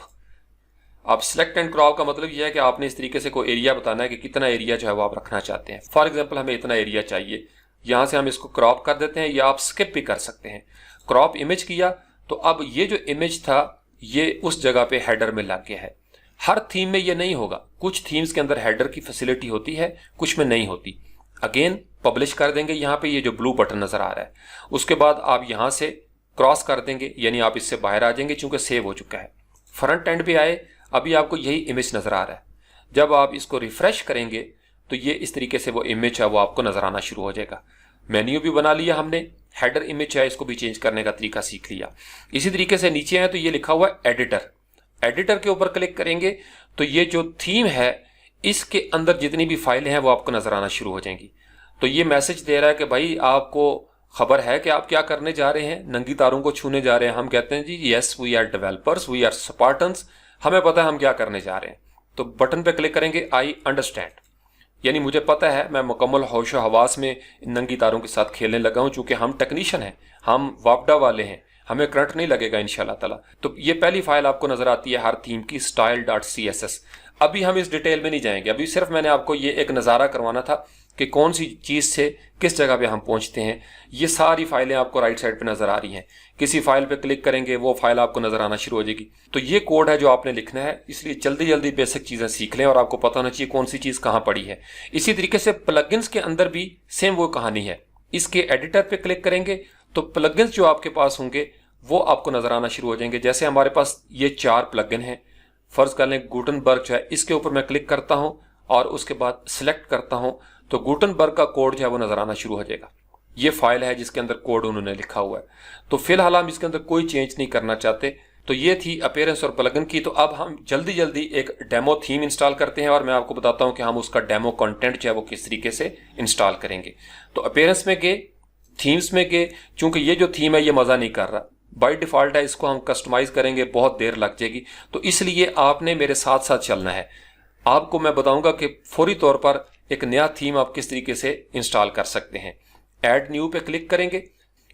अब सिलेक्ट एंड क्रॉप का मतलब यह है कि आपने इस तरीके से कोई एरिया बताना है कि कितना एरिया जो है वो आप रखना चाहते हैं। फॉर एग्जाम्पल हमें इतना एरिया चाहिए, यहाँ से हम इसको क्रॉप कर देते हैं या आप स्किप भी कर सकते हैं। क्रॉप इमेज किया तो अब ये जो इमेज था ये उस जगह पे हेडर में लग गया है। हर थीम में ये नहीं होगा, कुछ थीम्स के अंदर हेडर की फैसिलिटी होती है, कुछ में नहीं होती। अगेन पब्लिश कर देंगे, यहाँ पे ये जो ब्लू बटन नजर आ रहा है, उसके बाद आप यहाँ से क्रॉस कर देंगे, यानी आप इससे बाहर आ जाएंगे चूंकि सेव हो चुका है। फ्रंट एंड पे आए, अभी आपको यही इमेज नजर आ रहा है। जब आप इसको रिफ्रेश करेंगे तो ये इस तरीके से वो इमेज है वो आपको नजर आना शुरू हो जाएगा। मेन्यू भी बना लिया हमने, हेडर इमेज है इसको भी चेंज करने का तरीका सीख लिया। इसी तरीके से नीचे है तो ये लिखा हुआ है एडिटर, एडिटर के ऊपर क्लिक करेंगे तो ये जो थीम है इसके अंदर जितनी भी फाइलें हैं वो आपको नजर आना शुरू हो जाएंगी। तो ये मैसेज दे रहा है कि भाई आपको खबर है कि आप क्या करने जा रहे हैं, नंगी तारों को छूने जा रहे हैं। हम कहते हैं जी yes we are developers, we are Spartans, हमें पता है हम क्या करने जा रहे हैं। तो बटन पे क्लिक करेंगे आई अंडरस्टैंड, यानी मुझे पता है, मैं मुकम्मल होशो हवास में नंगी तारों के साथ खेलने लगा हूं, चूंकि हम टेक्नीशियन हैं, हम वापडा वाले हैं, हमें करंट नहीं लगेगा इंशाल्लाह ताला। तो ये पहली फाइल आपको नजर आती है हर थीम की, style.css। अभी हम इस डिटेल में नहीं जाएंगे, अभी सिर्फ मैंने आपको ये एक नज़ारा करवाना था कि कौन सी चीज़ से किस जगह पे हम पहुंचते हैं। ये सारी फाइलें आपको राइट साइड पे नजर आ रही हैं। किसी फाइल पे क्लिक करेंगे वो फाइल आपको नजर आना शुरू हो जाएगी। तो ये कोड है जो आपने लिखना है, इसलिए जल्दी जल्दी बेसिक चीज़ें सीख लें और आपको पता होना चाहिए कौन सी चीज़ कहाँ पड़ी है। इसी तरीके से प्लगइन्स के अंदर भी सेम वो कहानी है। इसके एडिटर पे क्लिक करेंगे तो प्लगइन्स जो आपके पास होंगे वो आपको नजर आना शुरू हो जाएंगे। जैसे हमारे पास ये 4 प्लगइन हैं, फर्ज कर लें गुटनबर्ग जो है, इसके ऊपर मैं क्लिक करता हूं और उसके बाद सिलेक्ट करता हूं तो गुटनबर्ग का कोड जो है वो नजर आना शुरू हो जाएगा। ये फाइल है जिसके अंदर कोड उन्होंने लिखा हुआ है। तो फिलहाल हम इसके अंदर कोई चेंज नहीं करना चाहते। तो ये थी अपीयरेंस और प्लगइन की। तो अब हम जल्दी जल्दी एक डेमो थीम इंस्टॉल करते हैं और मैं आपको बताता हूं कि हम उसका डेमो कंटेंट जो है वो किस तरीके से इंस्टॉल करेंगे। तो अपीयरेंस में गए, थीम्स में गए, चूंकि ये जो थीम है ये मजा नहीं कर रहा, बाय डिफॉल्ट है, इसको हम कस्टमाइज करेंगे बहुत देर लग जाएगी। तो इसलिए आपने मेरे साथ साथ चलना है। आपको मैं बताऊंगा कि फौरी तौर पर एक नया थीम आप किस तरीके से इंस्टॉल कर सकते हैं। ऐड न्यू पे क्लिक करेंगे।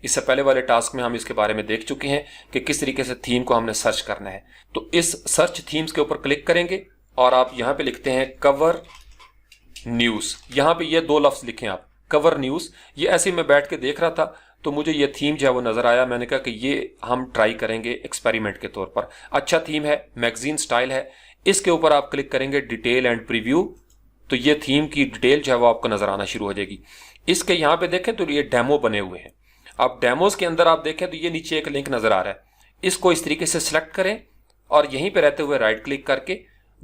इससे पहले वाले टास्क में हम इसके बारे में देख चुके हैं कि किस तरीके से थीम को हमने सर्च करना है। तो इस सर्च थीम्स के ऊपर क्लिक करेंगे और आप यहां पे लिखते हैं कवर न्यूज। यहां पे ये 2 लफ्ज लिखें आप, कवर न्यूज। ये ऐसे मैं बैठ के देख रहा था तो मुझे ये थीम जो है वो नजर आया। मैंने कहा कि ये हम ट्राई करेंगे एक्सपेरिमेंट के तौर पर। अच्छा थीम है, मैगजीन स्टाइल है। इसके ऊपर आप क्लिक करेंगे डिटेल एंड प्रीव्यू, तो ये थीम की डिटेल जो है वो आपको नजर आना शुरू हो जाएगी। इसके यहाँ पे देखें तो ये डेमो बने हुए हैं। अब डेमोज के अंदर आप देखें तो ये नीचे एक लिंक नजर आ रहा है, इसको इस तरीके से सिलेक्ट करें और यहीं पे रहते हुए राइट क्लिक करके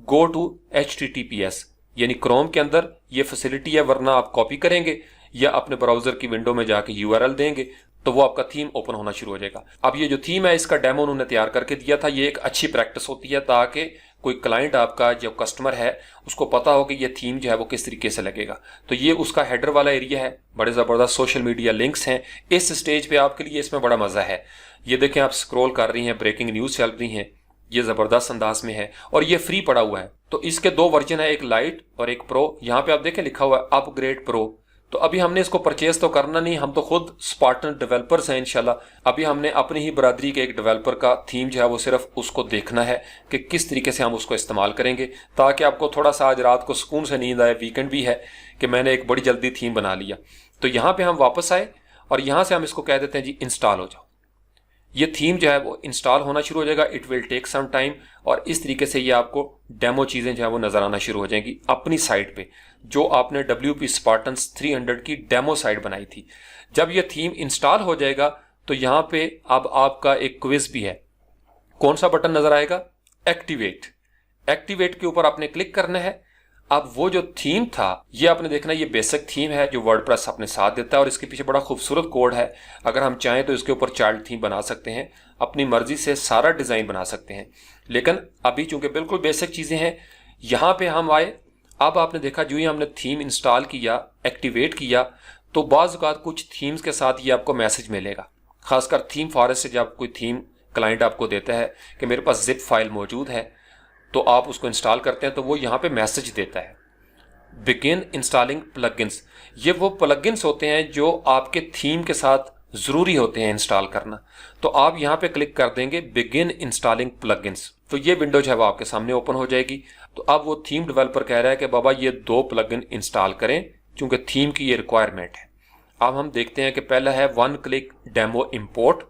गो टू HTTPS, यानी क्रोम के अंदर ये फैसिलिटी है, वरना आप कॉपी करेंगे या अपने ब्राउजर की विंडो में जाके URL देंगे तो वो आपका थीम ओपन होना शुरू हो जाएगा। अब ये जो थीम है इसका डेमो उन्होंने तैयार करके दिया था। ये एक अच्छी प्रैक्टिस होती है ताकि कोई क्लाइंट आपका जो कस्टमर है उसको पता हो कि ये थीम जो है वो किस तरीके से लगेगा। तो ये उसका हेडर वाला एरिया है, बड़े ज़बरदस्त सोशल मीडिया लिंक्स हैं। इस स्टेज पे आपके लिए इसमें बड़ा मज़ा है। ये देखें, आप स्क्रॉल कर रही हैं, ब्रेकिंग न्यूज़ चल रही हैं, ये ज़बरदस्त अंदाज में है और ये फ्री पड़ा हुआ है। तो इसके दो वर्जन है, एक लाइट और एक प्रो। यहाँ पे आप देखें लिखा हुआ है अपग्रेड प्रो। तो अभी हमने इसको परचेज तो करना नहीं, हम तो खुद स्पार्टन डेवलपर्स हैं इंशाल्लाह। अभी हमने अपनी ही बरादरी के एक डेवलपर का थीम जो है वो सिर्फ उसको देखना है कि किस तरीके से हम उसको इस्तेमाल करेंगे, ताकि आपको थोड़ा सा आज रात को सुकून से नींद आए। वीकेंड भी है कि मैंने एक बड़ी जल्दी थीम बना लिया। तो यहाँ पे हम वापस आए और यहाँ से हम इसको कह देते हैं जी इंस्टॉल हो जाओ। ये थीम जो है वो इंस्टॉल होना शुरू हो जाएगा। It will take some time और इस तरीके से ये आपको डेमो चीज़ें जो है वो नज़र आना शुरू हो जाएंगी अपनी साइट पे, जो आपने WP Spartans 300 की डेमो साइट बनाई थी। जब ये थीम इंस्टॉल हो जाएगा तो यहाँ पे अब आपका एक क्विज भी है। कौन सा बटन नज़र आएगा? एक्टिवेट। एक्टिवेट के ऊपर आपने क्लिक करना है। अब वो जो थीम था ये आपने देखना, ये बेसिक थीम है जो वर्डप्रेस अपने साथ देता है और इसके पीछे बड़ा खूबसूरत कोड है। अगर हम चाहें तो इसके ऊपर चाइल्ड थीम बना सकते हैं, अपनी मर्जी से सारा डिज़ाइन बना सकते हैं। लेकिन अभी चूंकि बिल्कुल बेसिक चीज़ें हैं, यहाँ पे हम आए। अब आपने देखा जो ही हमने थीम इंस्टॉल किया, एक्टिवेट किया, तो बाज़ औक़ात कुछ थीम्स के साथ ये आपको मैसेज मिलेगा। खासकर थीम फॉरेस्ट से जब कोई थीम क्लाइंट आपको देता है कि मेरे पास जिप फाइल मौजूद है, तो आप उसको इंस्टॉल करते हैं तो वो यहाँ पे मैसेज देता है बिगिन इंस्टॉलिंग प्लगइन्स। ये वो प्लगइन्स होते हैं जो आपके थीम के साथ ज़रूरी होते हैं इंस्टॉल करना। तो आप यहाँ पे क्लिक कर देंगे बिगिन इंस्टॉलिंग प्लगइन्स, तो ये विंडो जो है वो आपके सामने ओपन हो जाएगी। तो अब वो थीम डेवलपर कह रहा है कि बाबा ये 2 प्लगइन इंस्टॉल करें, क्योंकि थीम की ये रिक्वायरमेंट है। अब हम देखते हैं कि पहला है 1 क्लिक डेमो इंपोर्ट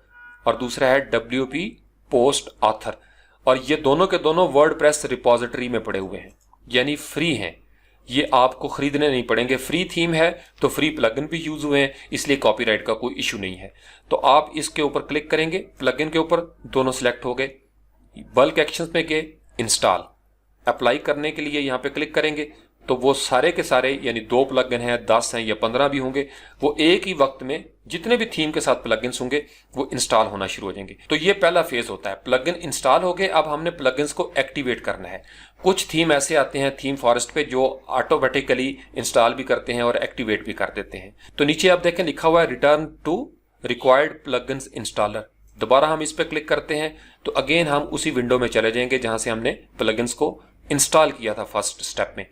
और दूसरा है WP पोस्ट ऑथर, और ये दोनों के दोनों वर्डप्रेस रिपॉजिटरी में पड़े हुए हैं, यानी फ्री हैं। ये आपको खरीदने नहीं पड़ेंगे। फ्री थीम है तो फ्री प्लगइन भी यूज हुए हैं, इसलिए कॉपीराइट का कोई इशू नहीं है। तो आप इसके ऊपर क्लिक करेंगे, प्लगइन के ऊपर, दोनों सिलेक्ट हो गए। बल्क एक्शंस में गए, इंस्टॉल। अप्लाई करने के लिए यहाँ पे क्लिक करेंगे तो वो सारे के सारे, यानी 2 प्लगइन हैं, 10 हैं या 15 भी होंगे, वो एक ही वक्त में जितने भी थीम के साथ प्लगइन्स होंगे वो इंस्टॉल होना शुरू हो जाएंगे। तो ये पहला फेज होता है। प्लगइन इंस्टॉल हो गए, अब हमने प्लगइन्स को एक्टिवेट करना है। कुछ थीम ऐसे आते हैं थीम फॉरेस्ट पे जो ऑटोमेटिकली इंस्टॉल भी करते हैं और एक्टिवेट भी कर देते हैं। तो नीचे आप देखें लिखा हुआ है return to required plugins installer. दोबारा हम इस पर क्लिक करते हैं तो अगेन हम उसी विंडो में चले जाएंगे जहां से हमने प्लगइन्स को इंस्टॉल किया था फर्स्ट स्टेप में।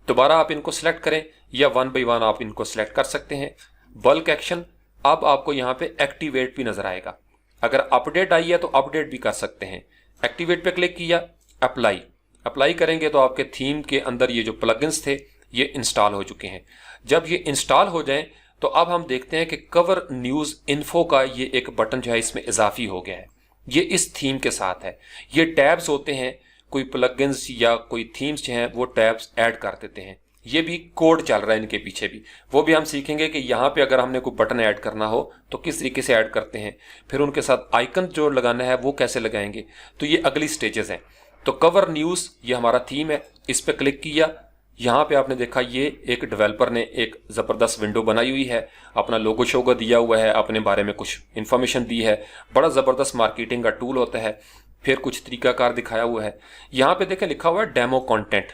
दोबारा आप इनको सिलेक्ट करें या 1 बाय 1 आप इनको सिलेक्ट कर सकते हैं। बल्क एक्शन, अब आपको यहाँ पे एक्टिवेट भी नजर आएगा। अगर अपडेट आई है तो अपडेट भी कर सकते हैं। एक्टिवेट पे क्लिक किया, अप्लाई। अप्लाई करेंगे तो आपके थीम के अंदर ये जो प्लगइन्स थे ये इंस्टॉल हो चुके हैं। जब ये इंस्टॉल हो जाएं तो अब हम देखते हैं कि कवर न्यूज़ इन्फो का ये एक बटन जो है इसमें इजाफी हो गया है। ये इस थीम के साथ है। ये टैब्स होते हैं, कोई प्लगइन्स या कोई थीम्स जो हैं वो टैब्स ऐड कर देते हैं। ये भी कोड चल रहा है इनके पीछे भी, वो भी हम सीखेंगे कि यहाँ पे अगर हमने कोई बटन ऐड करना हो तो किस तरीके से ऐड करते हैं, फिर उनके साथ आइकन जो लगाना है वो कैसे लगाएंगे। तो ये अगली स्टेजेस हैं। तो कवर न्यूज़ ये हमारा थीम है, इस पर क्लिक किया। यहाँ पे आपने देखा ये एक डेवलपर ने एक ज़बरदस्त विंडो बनाई हुई है, अपना लोगो शोगो दिया हुआ है, अपने बारे में कुछ इन्फॉर्मेशन दी है। बड़ा ज़बरदस्त मार्केटिंग का टूल होता है। फिर कुछ तरीकाकार दिखाया हुआ है। यहाँ पे देखें लिखा हुआ है डेमो कंटेंट।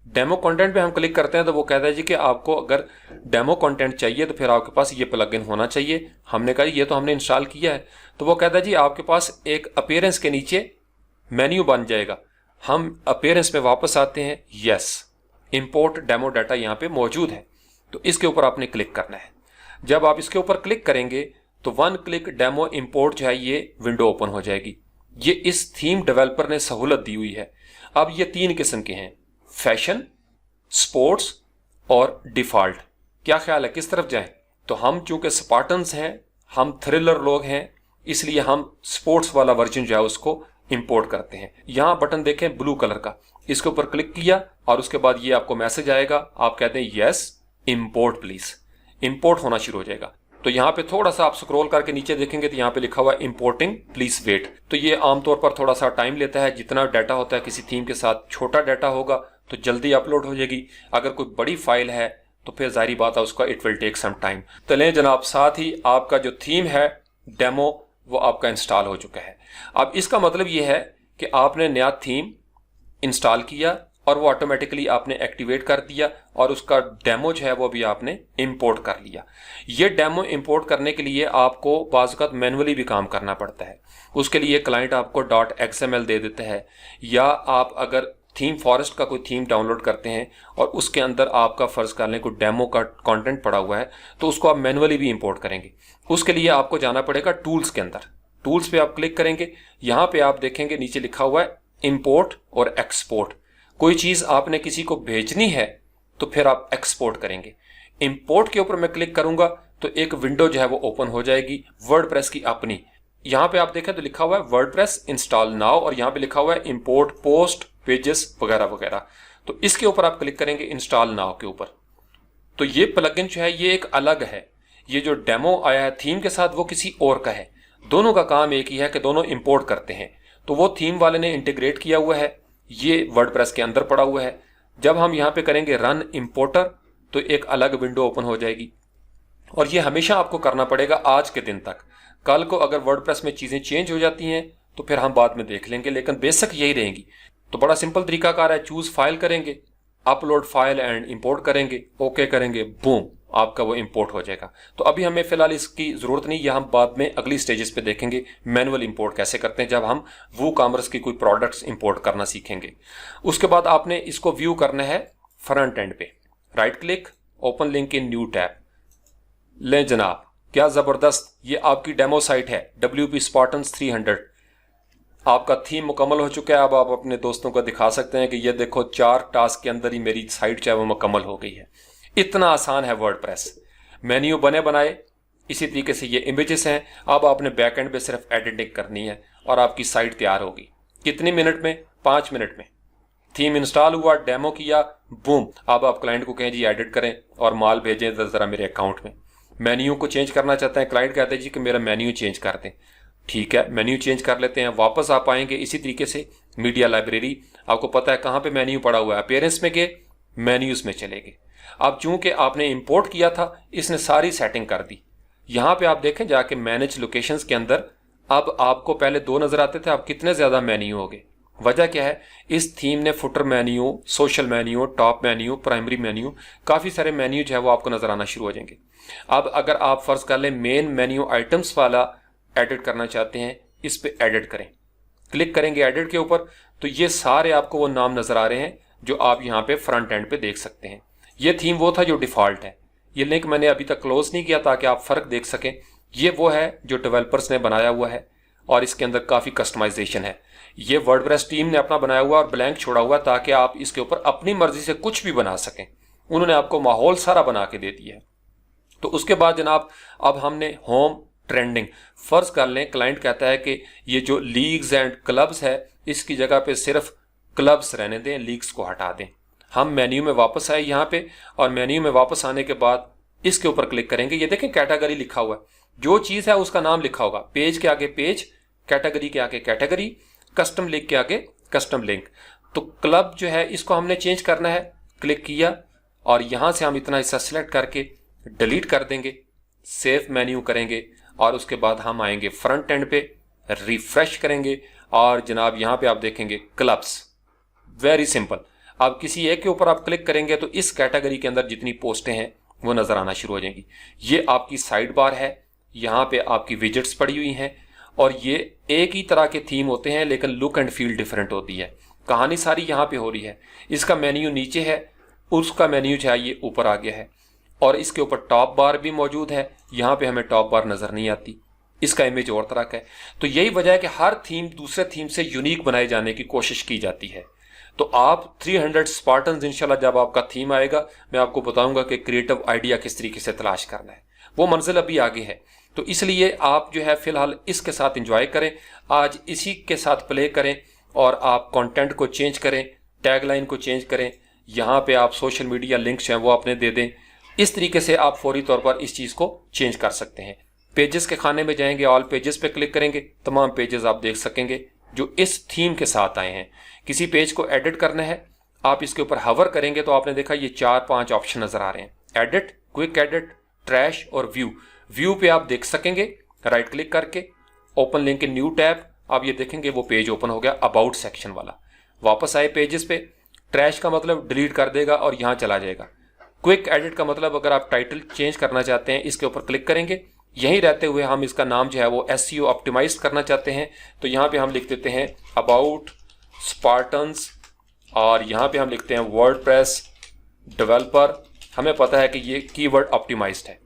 डेमो कंटेंट पे हम क्लिक करते हैं तो वो कहता है जी कि आपको अगर डेमो कंटेंट चाहिए तो फिर आपके पास ये प्लगइन होना चाहिए। हमने कहा ये तो हमने इंस्टॉल किया है। तो वो कहता है जी आपके पास एक अपीयरेंस के नीचे मेन्यू बन जाएगा। हम अपीयरेंस में वापस आते हैं, यस इंपोर्ट डेमो डाटा यहाँ पे मौजूद है, तो इसके ऊपर आपने क्लिक करना है। जब आप इसके ऊपर क्लिक करेंगे तो 1 क्लिक डेमो इंपोर्ट जो है ये विंडो ओपन हो जाएगी। ये इस थीम डेवलपर ने सहूलत दी हुई है। अब ये 3 किस्म के हैं, फैशन, स्पोर्ट्स और डिफॉल्ट। क्या ख्याल है किस तरफ जाएं? तो हम चूंकि स्पार्टन्स हैं, हम थ्रिलर लोग हैं, इसलिए हम स्पोर्ट्स वाला वर्जन जो है उसको इंपोर्ट करते हैं। यहां बटन देखें ब्लू कलर का, इसके ऊपर क्लिक किया और उसके बाद ये आपको मैसेज आएगा। आप कहते हैं यस इंपोर्ट प्लीज, इंपोर्ट होना शुरू हो जाएगा। तो यहाँ पे थोड़ा सा आप स्क्रॉल करके नीचे देखेंगे तो यहाँ पे लिखा हुआ है इंपोर्टिंग प्लीज वेट। तो ये आमतौर पर थोड़ा सा टाइम लेता है। जितना डाटा होता है किसी थीम के साथ, छोटा डाटा होगा तो जल्दी अपलोड हो जाएगी। अगर कोई बड़ी फाइल है तो फिर जाहिर बात है उसका it will take some time. तो लें जनाब, साथ ही आपका जो थीम है डेमो वो आपका इंस्टॉल हो चुका है। अब इसका मतलब ये है कि आपने नया थीम इंस्टॉल किया और वो ऑटोमेटिकली आपने एक्टिवेट कर दिया और उसका डेमो जो है वो भी आपने इंपोर्ट कर लिया। ये डेमो इंपोर्ट करने के लिए आपको बाज़ औक़ात मैनुअली भी काम करना पड़ता है। उसके लिए क्लाइंट आपको .xml दे देता है, या आप अगर थीम फॉरेस्ट का कोई थीम डाउनलोड करते हैं और उसके अंदर आपका फ़र्ज कर लें कोई डेमो का कंटेंट पड़ा हुआ है, तो उसको आप मैनुअली भी इंपोर्ट करेंगे। उसके लिए आपको जाना पड़ेगा टूल्स के अंदर। टूल्स पे आप क्लिक करेंगे, यहाँ पे आप देखेंगे नीचे लिखा हुआ है इंपोर्ट और एक्सपोर्ट। कोई चीज़ आपने किसी को भेजनी है तो फिर आप एक्सपोर्ट करेंगे। इंपोर्ट के ऊपर मैं क्लिक करूंगा तो एक विंडो जो है वो ओपन हो जाएगी वर्डप्रेस की अपनी। यहाँ पे आप देखें तो लिखा हुआ है वर्डप्रेस इंस्टॉल नाउ और यहाँ पे लिखा हुआ है इंपोर्ट पोस्ट पेजेस वगैरह वगैरह। तो इसके ऊपर आप क्लिक करेंगे इंस्टॉल नाउ के ऊपर। तो ये प्लगइन जो है ये एक अलग है। ये जो डेमो आया है थीम के साथ वो किसी और का है। दोनों का काम एक ही है कि दोनों इंपोर्ट करते हैं। तो वो थीम वाले ने इंटीग्रेट किया हुआ है, ये वर्डप्रेस के अंदर पड़ा हुआ है। जब हम यहाँ पे करेंगे रन इंपोर्टर तो एक अलग विंडो ओपन हो जाएगी और ये हमेशा आपको करना पड़ेगा आज के दिन तक। कल को अगर वर्डप्रेस में चीज़ें चेंज हो जाती हैं तो फिर हम बाद में देख लेंगे, लेकिन बेसिक यही रहेंगी। तो बड़ा सिंपल तरीकाकार है, चूज फाइल करेंगे, अपलोड फाइल एंड इंपोर्ट करेंगे, ओके करेंगे, बूम आपका वो इंपोर्ट हो जाएगा। तो अभी हमें फिलहाल इसकी ज़रूरत नहीं, यह हम बाद में अगली स्टेजेस पे देखेंगे मैनुअल इंपोर्ट कैसे करते हैं जब हम वूकॉमर्स की कोई प्रोडक्ट्स इंपोर्ट करना सीखेंगे। उसके बाद आपने इसको व्यू करना है फ्रंट एंड पे, right click, open link in new tab. लें जनाब, क्या ज़बरदस्त, ये आपकी डेमो साइट है WP Spartans 300। आपका थीम मुकम्मल हो चुका है। अब आप अपने दोस्तों को दिखा सकते हैं कि ये देखो 4 टास्क के अंदर ही मेरी साइट जो है वो मुकम्मल हो गई है। इतना आसान है वर्डप्रेस। मेन्यू बने बनाए, इसी तरीके से ये इमेजेस हैं। अब आपने बैकएंड पे सिर्फ एडिटिंग करनी है और आपकी साइट तैयार होगी। कितनी मिनट में? 5 मिनट में। थीम इंस्टॉल हुआ, डेमो किया, बूम। अब आप क्लाइंट को कहें जी एडिट करें और माल भेजें ज़रा मेरे अकाउंट में। मेन्यू को चेंज करना चाहते हैं, क्लाइंट कहते हैं जी कि मेरा मेन्यू चेंज कर दें। ठीक है, मेन्यू चेंज कर लेते हैं। वापस आप आएंगे इसी तरीके से मीडिया लाइब्रेरी, आपको पता है कहाँ पे मेन्यू पड़ा हुआ है, अपीयरेंस में गए, मेन्यूज में चले गए। अब चूंकि आपने इंपोर्ट किया था इसने सारी सेटिंग कर दी। यहाँ पे आप देखें जाके मैनेज लोकेशंस के अंदर, अब आपको पहले 2 नजर आते थे, अब कितने ज्यादा मेन्यू हो गए। वजह क्या है? इस थीम ने footer menu, social menu, top menu, primary menu, काफी सारे मेन्यू जो है वो आपको नजर आना शुरू हो जाएंगे। अब अगर आप फर्ज कर लें मेन मेन्यू आइटम्स वाला एडिट करना चाहते हैं, इस पे एडिट करें, क्लिक करेंगे एडिट के ऊपर, तो ये सारे आपको वो नाम नजर आ रहे हैं जो आप यहाँ पे फ्रंट एंड पे देख सकते हैं। ये थीम वो था जो डिफॉल्ट है। ये लिंक मैंने अभी तक क्लोज नहीं किया ताकि आप फर्क देख सकें। ये वो है जो डेवलपर्स ने बनाया हुआ है और इसके अंदर काफी कस्टमाइजेशन है। ये वर्डप्रेस टीम ने अपना बनाया हुआ और ब्लैंक छोड़ा हुआ ताकि आप इसके ऊपर अपनी मर्जी से कुछ भी बना सकें। उन्होंने आपको माहौल सारा बना के दे दिया है। तो उसके बाद जनाब अब हमने होम ट्रेंडिंग, फर्ज कर लें क्लाइंट कहता है कि ये जो लीग्स एंड क्लब्स है इसकी जगह पे सिर्फ क्लब्स रहने दें, लीग्स को हटा दें। हम मेन्यू में वापस आए यहाँ पे और मेन्यू में वापस आने के बाद इसके ऊपर क्लिक करेंगे। ये देखें कैटेगरी लिखा हुआ है, जो चीज है उसका नाम लिखा होगा। पेज के आगे पेज, कैटेगरी के आगे कैटेगरी, कस्टम लिंक के आगे कस्टम लिंक। तो क्लब जो है इसको हमने चेंज करना है, क्लिक किया और यहां से हम इतना हिस्सा सिलेक्ट करके डिलीट कर देंगे, सेव मेन्यू करेंगे और उसके बाद हम आएंगे फ्रंट एंड पे, रिफ्रेश करेंगे और जनाब यहां पे आप देखेंगे क्लब्स। Very simple. अब किसी एक के ऊपर आप क्लिक करेंगे तो इस कैटेगरी के अंदर जितनी पोस्टें हैं वो नजर आना शुरू हो जाएंगी। ये आपकी साइड बार है, यहाँ पे आपकी विजेट्स पड़ी हुई हैं और ये एक ही तरह के थीम होते हैं लेकिन लुक एंड फील डिफरेंट होती है। कहानी सारी यहाँ पे हो रही है। इसका मेन्यू नीचे है, उसका मेन्यू जो है ये ऊपर आ गया है और इसके ऊपर टॉप बार भी मौजूद है। यहाँ पे हमें टॉप बार नजर नहीं आती, इसका इमेज और तरह का है। तो यही वजह है कि हर थीम दूसरे थीम से यूनिक बनाए जाने की कोशिश की जाती है। तो आप 300 स्पार्टन्स इंशाल्लाह जब आपका थीम आएगा मैं आपको बताऊंगा कि क्रिएटिव आइडिया किस तरीके से तलाश करना है। वो मंजिल अभी आगे है, तो इसलिए आप जो है फिलहाल इसके साथ एंजॉय करें, आज इसी के साथ प्ले करें और आप कंटेंट को चेंज करें, टैगलाइन को चेंज करें, यहाँ पे आप सोशल मीडिया लिंक्स हैं वो अपने दे दें। इस तरीके से आप फौरी तौर पर इस चीज़ को चेंज कर सकते हैं। पेजेस के खाने में जाएंगे, ऑल पेजेस पे क्लिक करेंगे, तमाम पेजेस आप देख सकेंगे जो इस थीम के साथ आए हैं। किसी पेज को एडिट करना है, आप इसके ऊपर हवर करेंगे तो आपने देखा ये 4-5 ऑप्शन नजर आ रहे हैं, एडिट, क्विक एडिट, ट्रैश और व्यू। व्यू पे आप देख सकेंगे राइट क्लिक करके, open link in new tab, आप ये देखेंगे वो पेज ओपन हो गया अबाउट सेक्शन वाला। वापस आए पेजेस पे, ट्रैश का मतलब डिलीट कर देगा और यहाँ चला जाएगा। क्विक एडिट का मतलब अगर आप टाइटल चेंज करना चाहते हैं, इसके ऊपर क्लिक करेंगे, यहीं रहते हुए हम इसका नाम जो है वो SEO ऑप्टिमाइज करना चाहते हैं, तो यहाँ पे हम लिख देते हैं अबाउट स्पार्टन्स और यहाँ पे हम लिखते हैं वर्डप्रेस डेवलपर। हमें पता है कि ये कीवर्ड ऑप्टिमाइज्ड है।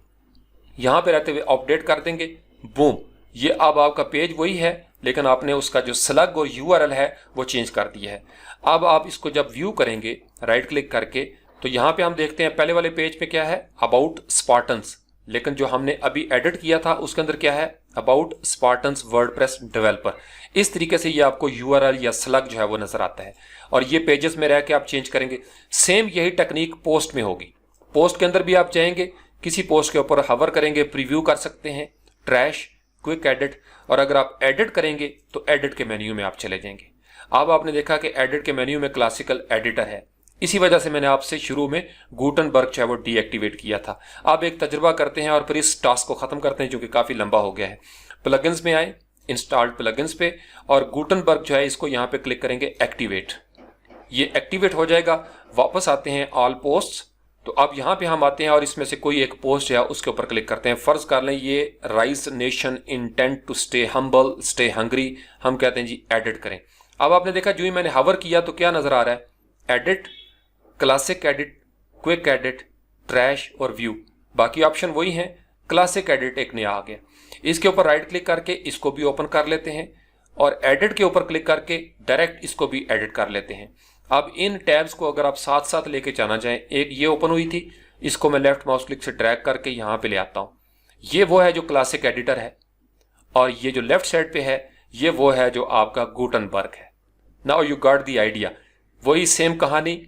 यहाँ पे रहते हुए अपडेट कर देंगे, बूम, ये अब आपका पेज वही है, लेकिन आपने उसका जो स्लग और URL है वो चेंज कर दिया है। अब आप इसको जब व्यू करेंगे राइट क्लिक करके, तो यहाँ पे हम देखते हैं पहले वाले पेज पे क्या है, अबाउट स्पार्टन्स, लेकिन जो हमने अभी एडिट किया था उसके अंदर क्या है, अबाउट स्पार्टन्स वर्डप्रेस डेवलपर। इस तरीके से ये आपको URL या स्लग जो है वो नजर आता है और ये पेजेस में रह के आप चेंज करेंगे। सेम यही टेक्निक पोस्ट में होगी। पोस्ट के अंदर भी आप चाहेंगे किसी पोस्ट के ऊपर हवर करेंगे, प्रीव्यू कर सकते हैं, ट्रैश, क्विक एडिट, और अगर आप एडिट करेंगे तो एडिट के मेन्यू में आप चले जाएंगे। अब आपने देखा कि एडिट के मेन्यू में क्लासिकल एडिटर है, इसी वजह से मैंने आपसे शुरू में गुटनबर्ग जो है वो डीएक्टिवेट किया था। अब एक तजुर्बा करते हैं और फिर इस टास्क को खत्म करते हैं जो कि काफी लंबा हो गया है। प्लगइन्स में आए, इंस्टॉल्ड प्लगइन्स पे, और गुटनबर्ग जो है इसको यहाँ पे क्लिक करेंगे एक्टिवेट, ये एक्टिवेट हो जाएगा। वापस आते हैं ऑल पोस्ट, तो अब यहाँ पे हम आते हैं और इसमें से कोई एक पोस्ट है उसके ऊपर क्लिक करते हैं। फर्ज कर लें ये rise nation intent to stay humble stay hungry, हम कहते हैं जी एडिट करें। अब आपने देखा जो ही मैंने हवर किया तो क्या नजर आ रहा है, edit, classic edit, quick edit, trash और व्यू, बाकी ऑप्शन वही हैं। क्लासिक एडिट एक नया आ गया, इसके ऊपर राइट क्लिक करके इसको भी ओपन कर लेते हैं और एडिट के ऊपर क्लिक करके डायरेक्ट इसको भी एडिट कर लेते हैं। अब इन टैब्स को अगर आप साथ साथ लेके जाना चाहें, एक ये ओपन हुई थी, इसको मैं लेफ्ट माउस क्लिक से ड्रैग करके यहाँ पे ले आता हूँ, ये वो है जो क्लासिक एडिटर है, और ये जो लेफ्ट साइड पे है ये वो है जो आपका गुटनबर्ग है। Now you got the idea. वही सेम कहानी,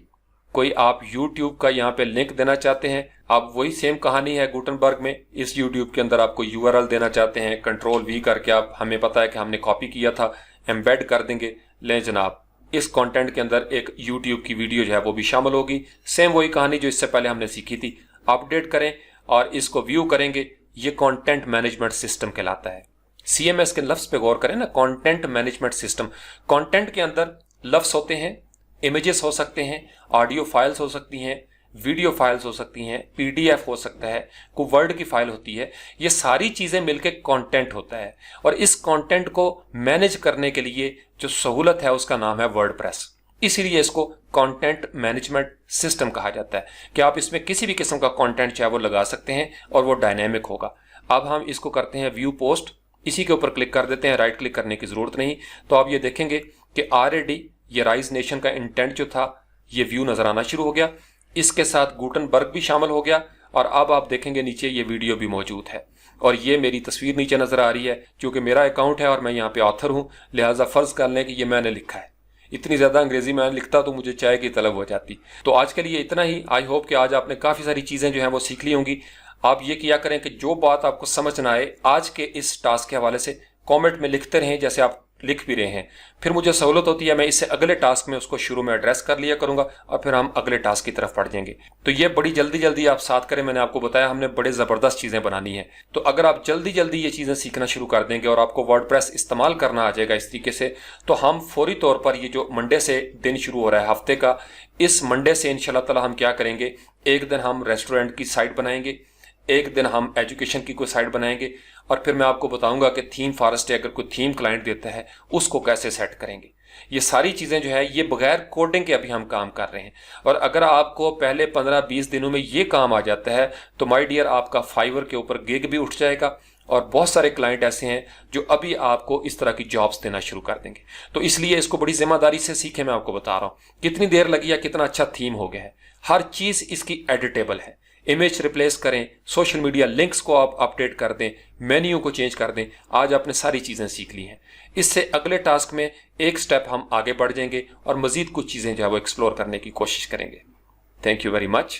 कोई आप YouTube का यहाँ पे लिंक देना चाहते हैं, आप वही सेम कहानी है गुटनबर्ग में, इस YouTube के अंदर आपको URL देना चाहते हैं, Ctrl+V करके आप, हमें पता है कि हमने कॉपी किया था, एम्बेड कर देंगे। ले जनाब, इस कंटेंट के अंदर एक YouTube की वीडियो जो है वो भी शामिल होगी, सेम वही कहानी जो इससे पहले हमने सीखी थी। अपडेट करें और इसको व्यू करेंगे, ये कंटेंट मैनेजमेंट सिस्टम कहलाता है। CMS के लफ्ज पे गौर करें ना, कंटेंट मैनेजमेंट सिस्टम। कंटेंट के अंदर लफ्ज होते हैं, इमेजेस हो सकते हैं, ऑडियो फाइल्स हो सकती हैं, वीडियो फाइल्स हो सकती हैं, PDF हो सकता है, कोई वर्ड की फाइल होती है, ये सारी चीजें मिलकर कंटेंट होता है। और इस कंटेंट को मैनेज करने के लिए जो सहूलत है उसका नाम है वर्डप्रेस, इसीलिए इसको कंटेंट मैनेजमेंट सिस्टम कहा जाता है कि आप इसमें किसी भी किस्म का कंटेंट चाहे वो लगा सकते हैं और वो डायनेमिक होगा। अब हम इसको करते हैं व्यू पोस्ट, इसी के ऊपर क्लिक कर देते हैं, राइट क्लिक करने की जरूरत नहीं। तो आप ये देखेंगे कि ऑलरेडी ये राइज नेशन का इंटेंट जो था ये व्यू नजर आना शुरू हो गया, इसके साथ गुटनबर्ग भी शामिल हो गया, और अब आप देखेंगे नीचे ये वीडियो भी मौजूद है और ये मेरी तस्वीर नीचे नजर आ रही है, क्योंकि मेरा अकाउंट है और मैं यहाँ पे ऑथर हूँ, लिहाजा फर्ज कर लें कि ये मैंने लिखा है। इतनी ज्यादा अंग्रेजी में लिखता तो मुझे चाय की तलब हो जाती। तो आज के लिए इतना ही। आई होप कि आज आपने काफी सारी चीजें जो है वो सीख ली होंगी। आप ये किया करें कि जो बात आपको समझ ना आए आज के इस टास्क के हवाले से कमेंट में लिखते रहें, जैसे आप लिख भी रहे हैं, फिर मुझे सहूलत होती है, मैं इससे अगले टास्क में उसको शुरू में एड्रेस कर लिया करूंगा और फिर हम अगले टास्क की तरफ बढ़ जाएंगे। तो ये बड़ी जल्दी जल्दी आप साथ करें, मैंने आपको बताया हमने बड़े जबरदस्त चीजें बनानी है। तो अगर आप जल्दी जल्दी ये चीजें सीखना शुरू कर देंगे और आपको वर्डप्रेस इस्तेमाल करना आ जाएगा इस तरीके से, तो हम फौरी तौर पर ये जो मंडे से दिन शुरू हो रहा है हफ्ते का, इस मंडे से इंशाल्लाह ताला हम क्या करेंगे, एक दिन हम रेस्टोरेंट की साइट बनाएंगे, एक दिन हम एजुकेशन की कोई साइट बनाएंगे, और फिर मैं आपको बताऊंगा कि थीम फॉरेस्ट अगर कोई थीम क्लाइंट देता है उसको कैसे सेट करेंगे। ये सारी चीजें जो है ये बगैर कोडिंग के अभी हम काम कर रहे हैं, और अगर आपको पहले 15-20 दिनों में ये काम आ जाता है तो माय डियर आपका फाइवर के ऊपर गिग भी उठ जाएगा, और बहुत सारे क्लाइंट ऐसे हैं जो अभी आपको इस तरह की जॉब्स देना शुरू कर देंगे। तो इसलिए इसको बड़ी जिम्मेदारी से सीखें। मैं आपको बता रहा हूं कितनी देर लगी या कितना अच्छा थीम हो गया है, हर चीज इसकी एडिटेबल है। इमेज रिप्लेस करें, सोशल मीडिया लिंक्स को आप अपडेट कर दें, मेन्यू को चेंज कर दें। आज आपने सारी चीजें सीख ली हैं। इससे अगले टास्क में एक स्टेप हम आगे बढ़ जाएंगे और मजीद कुछ चीजें जो है वो एक्सप्लोर करने की कोशिश करेंगे। Thank you very much.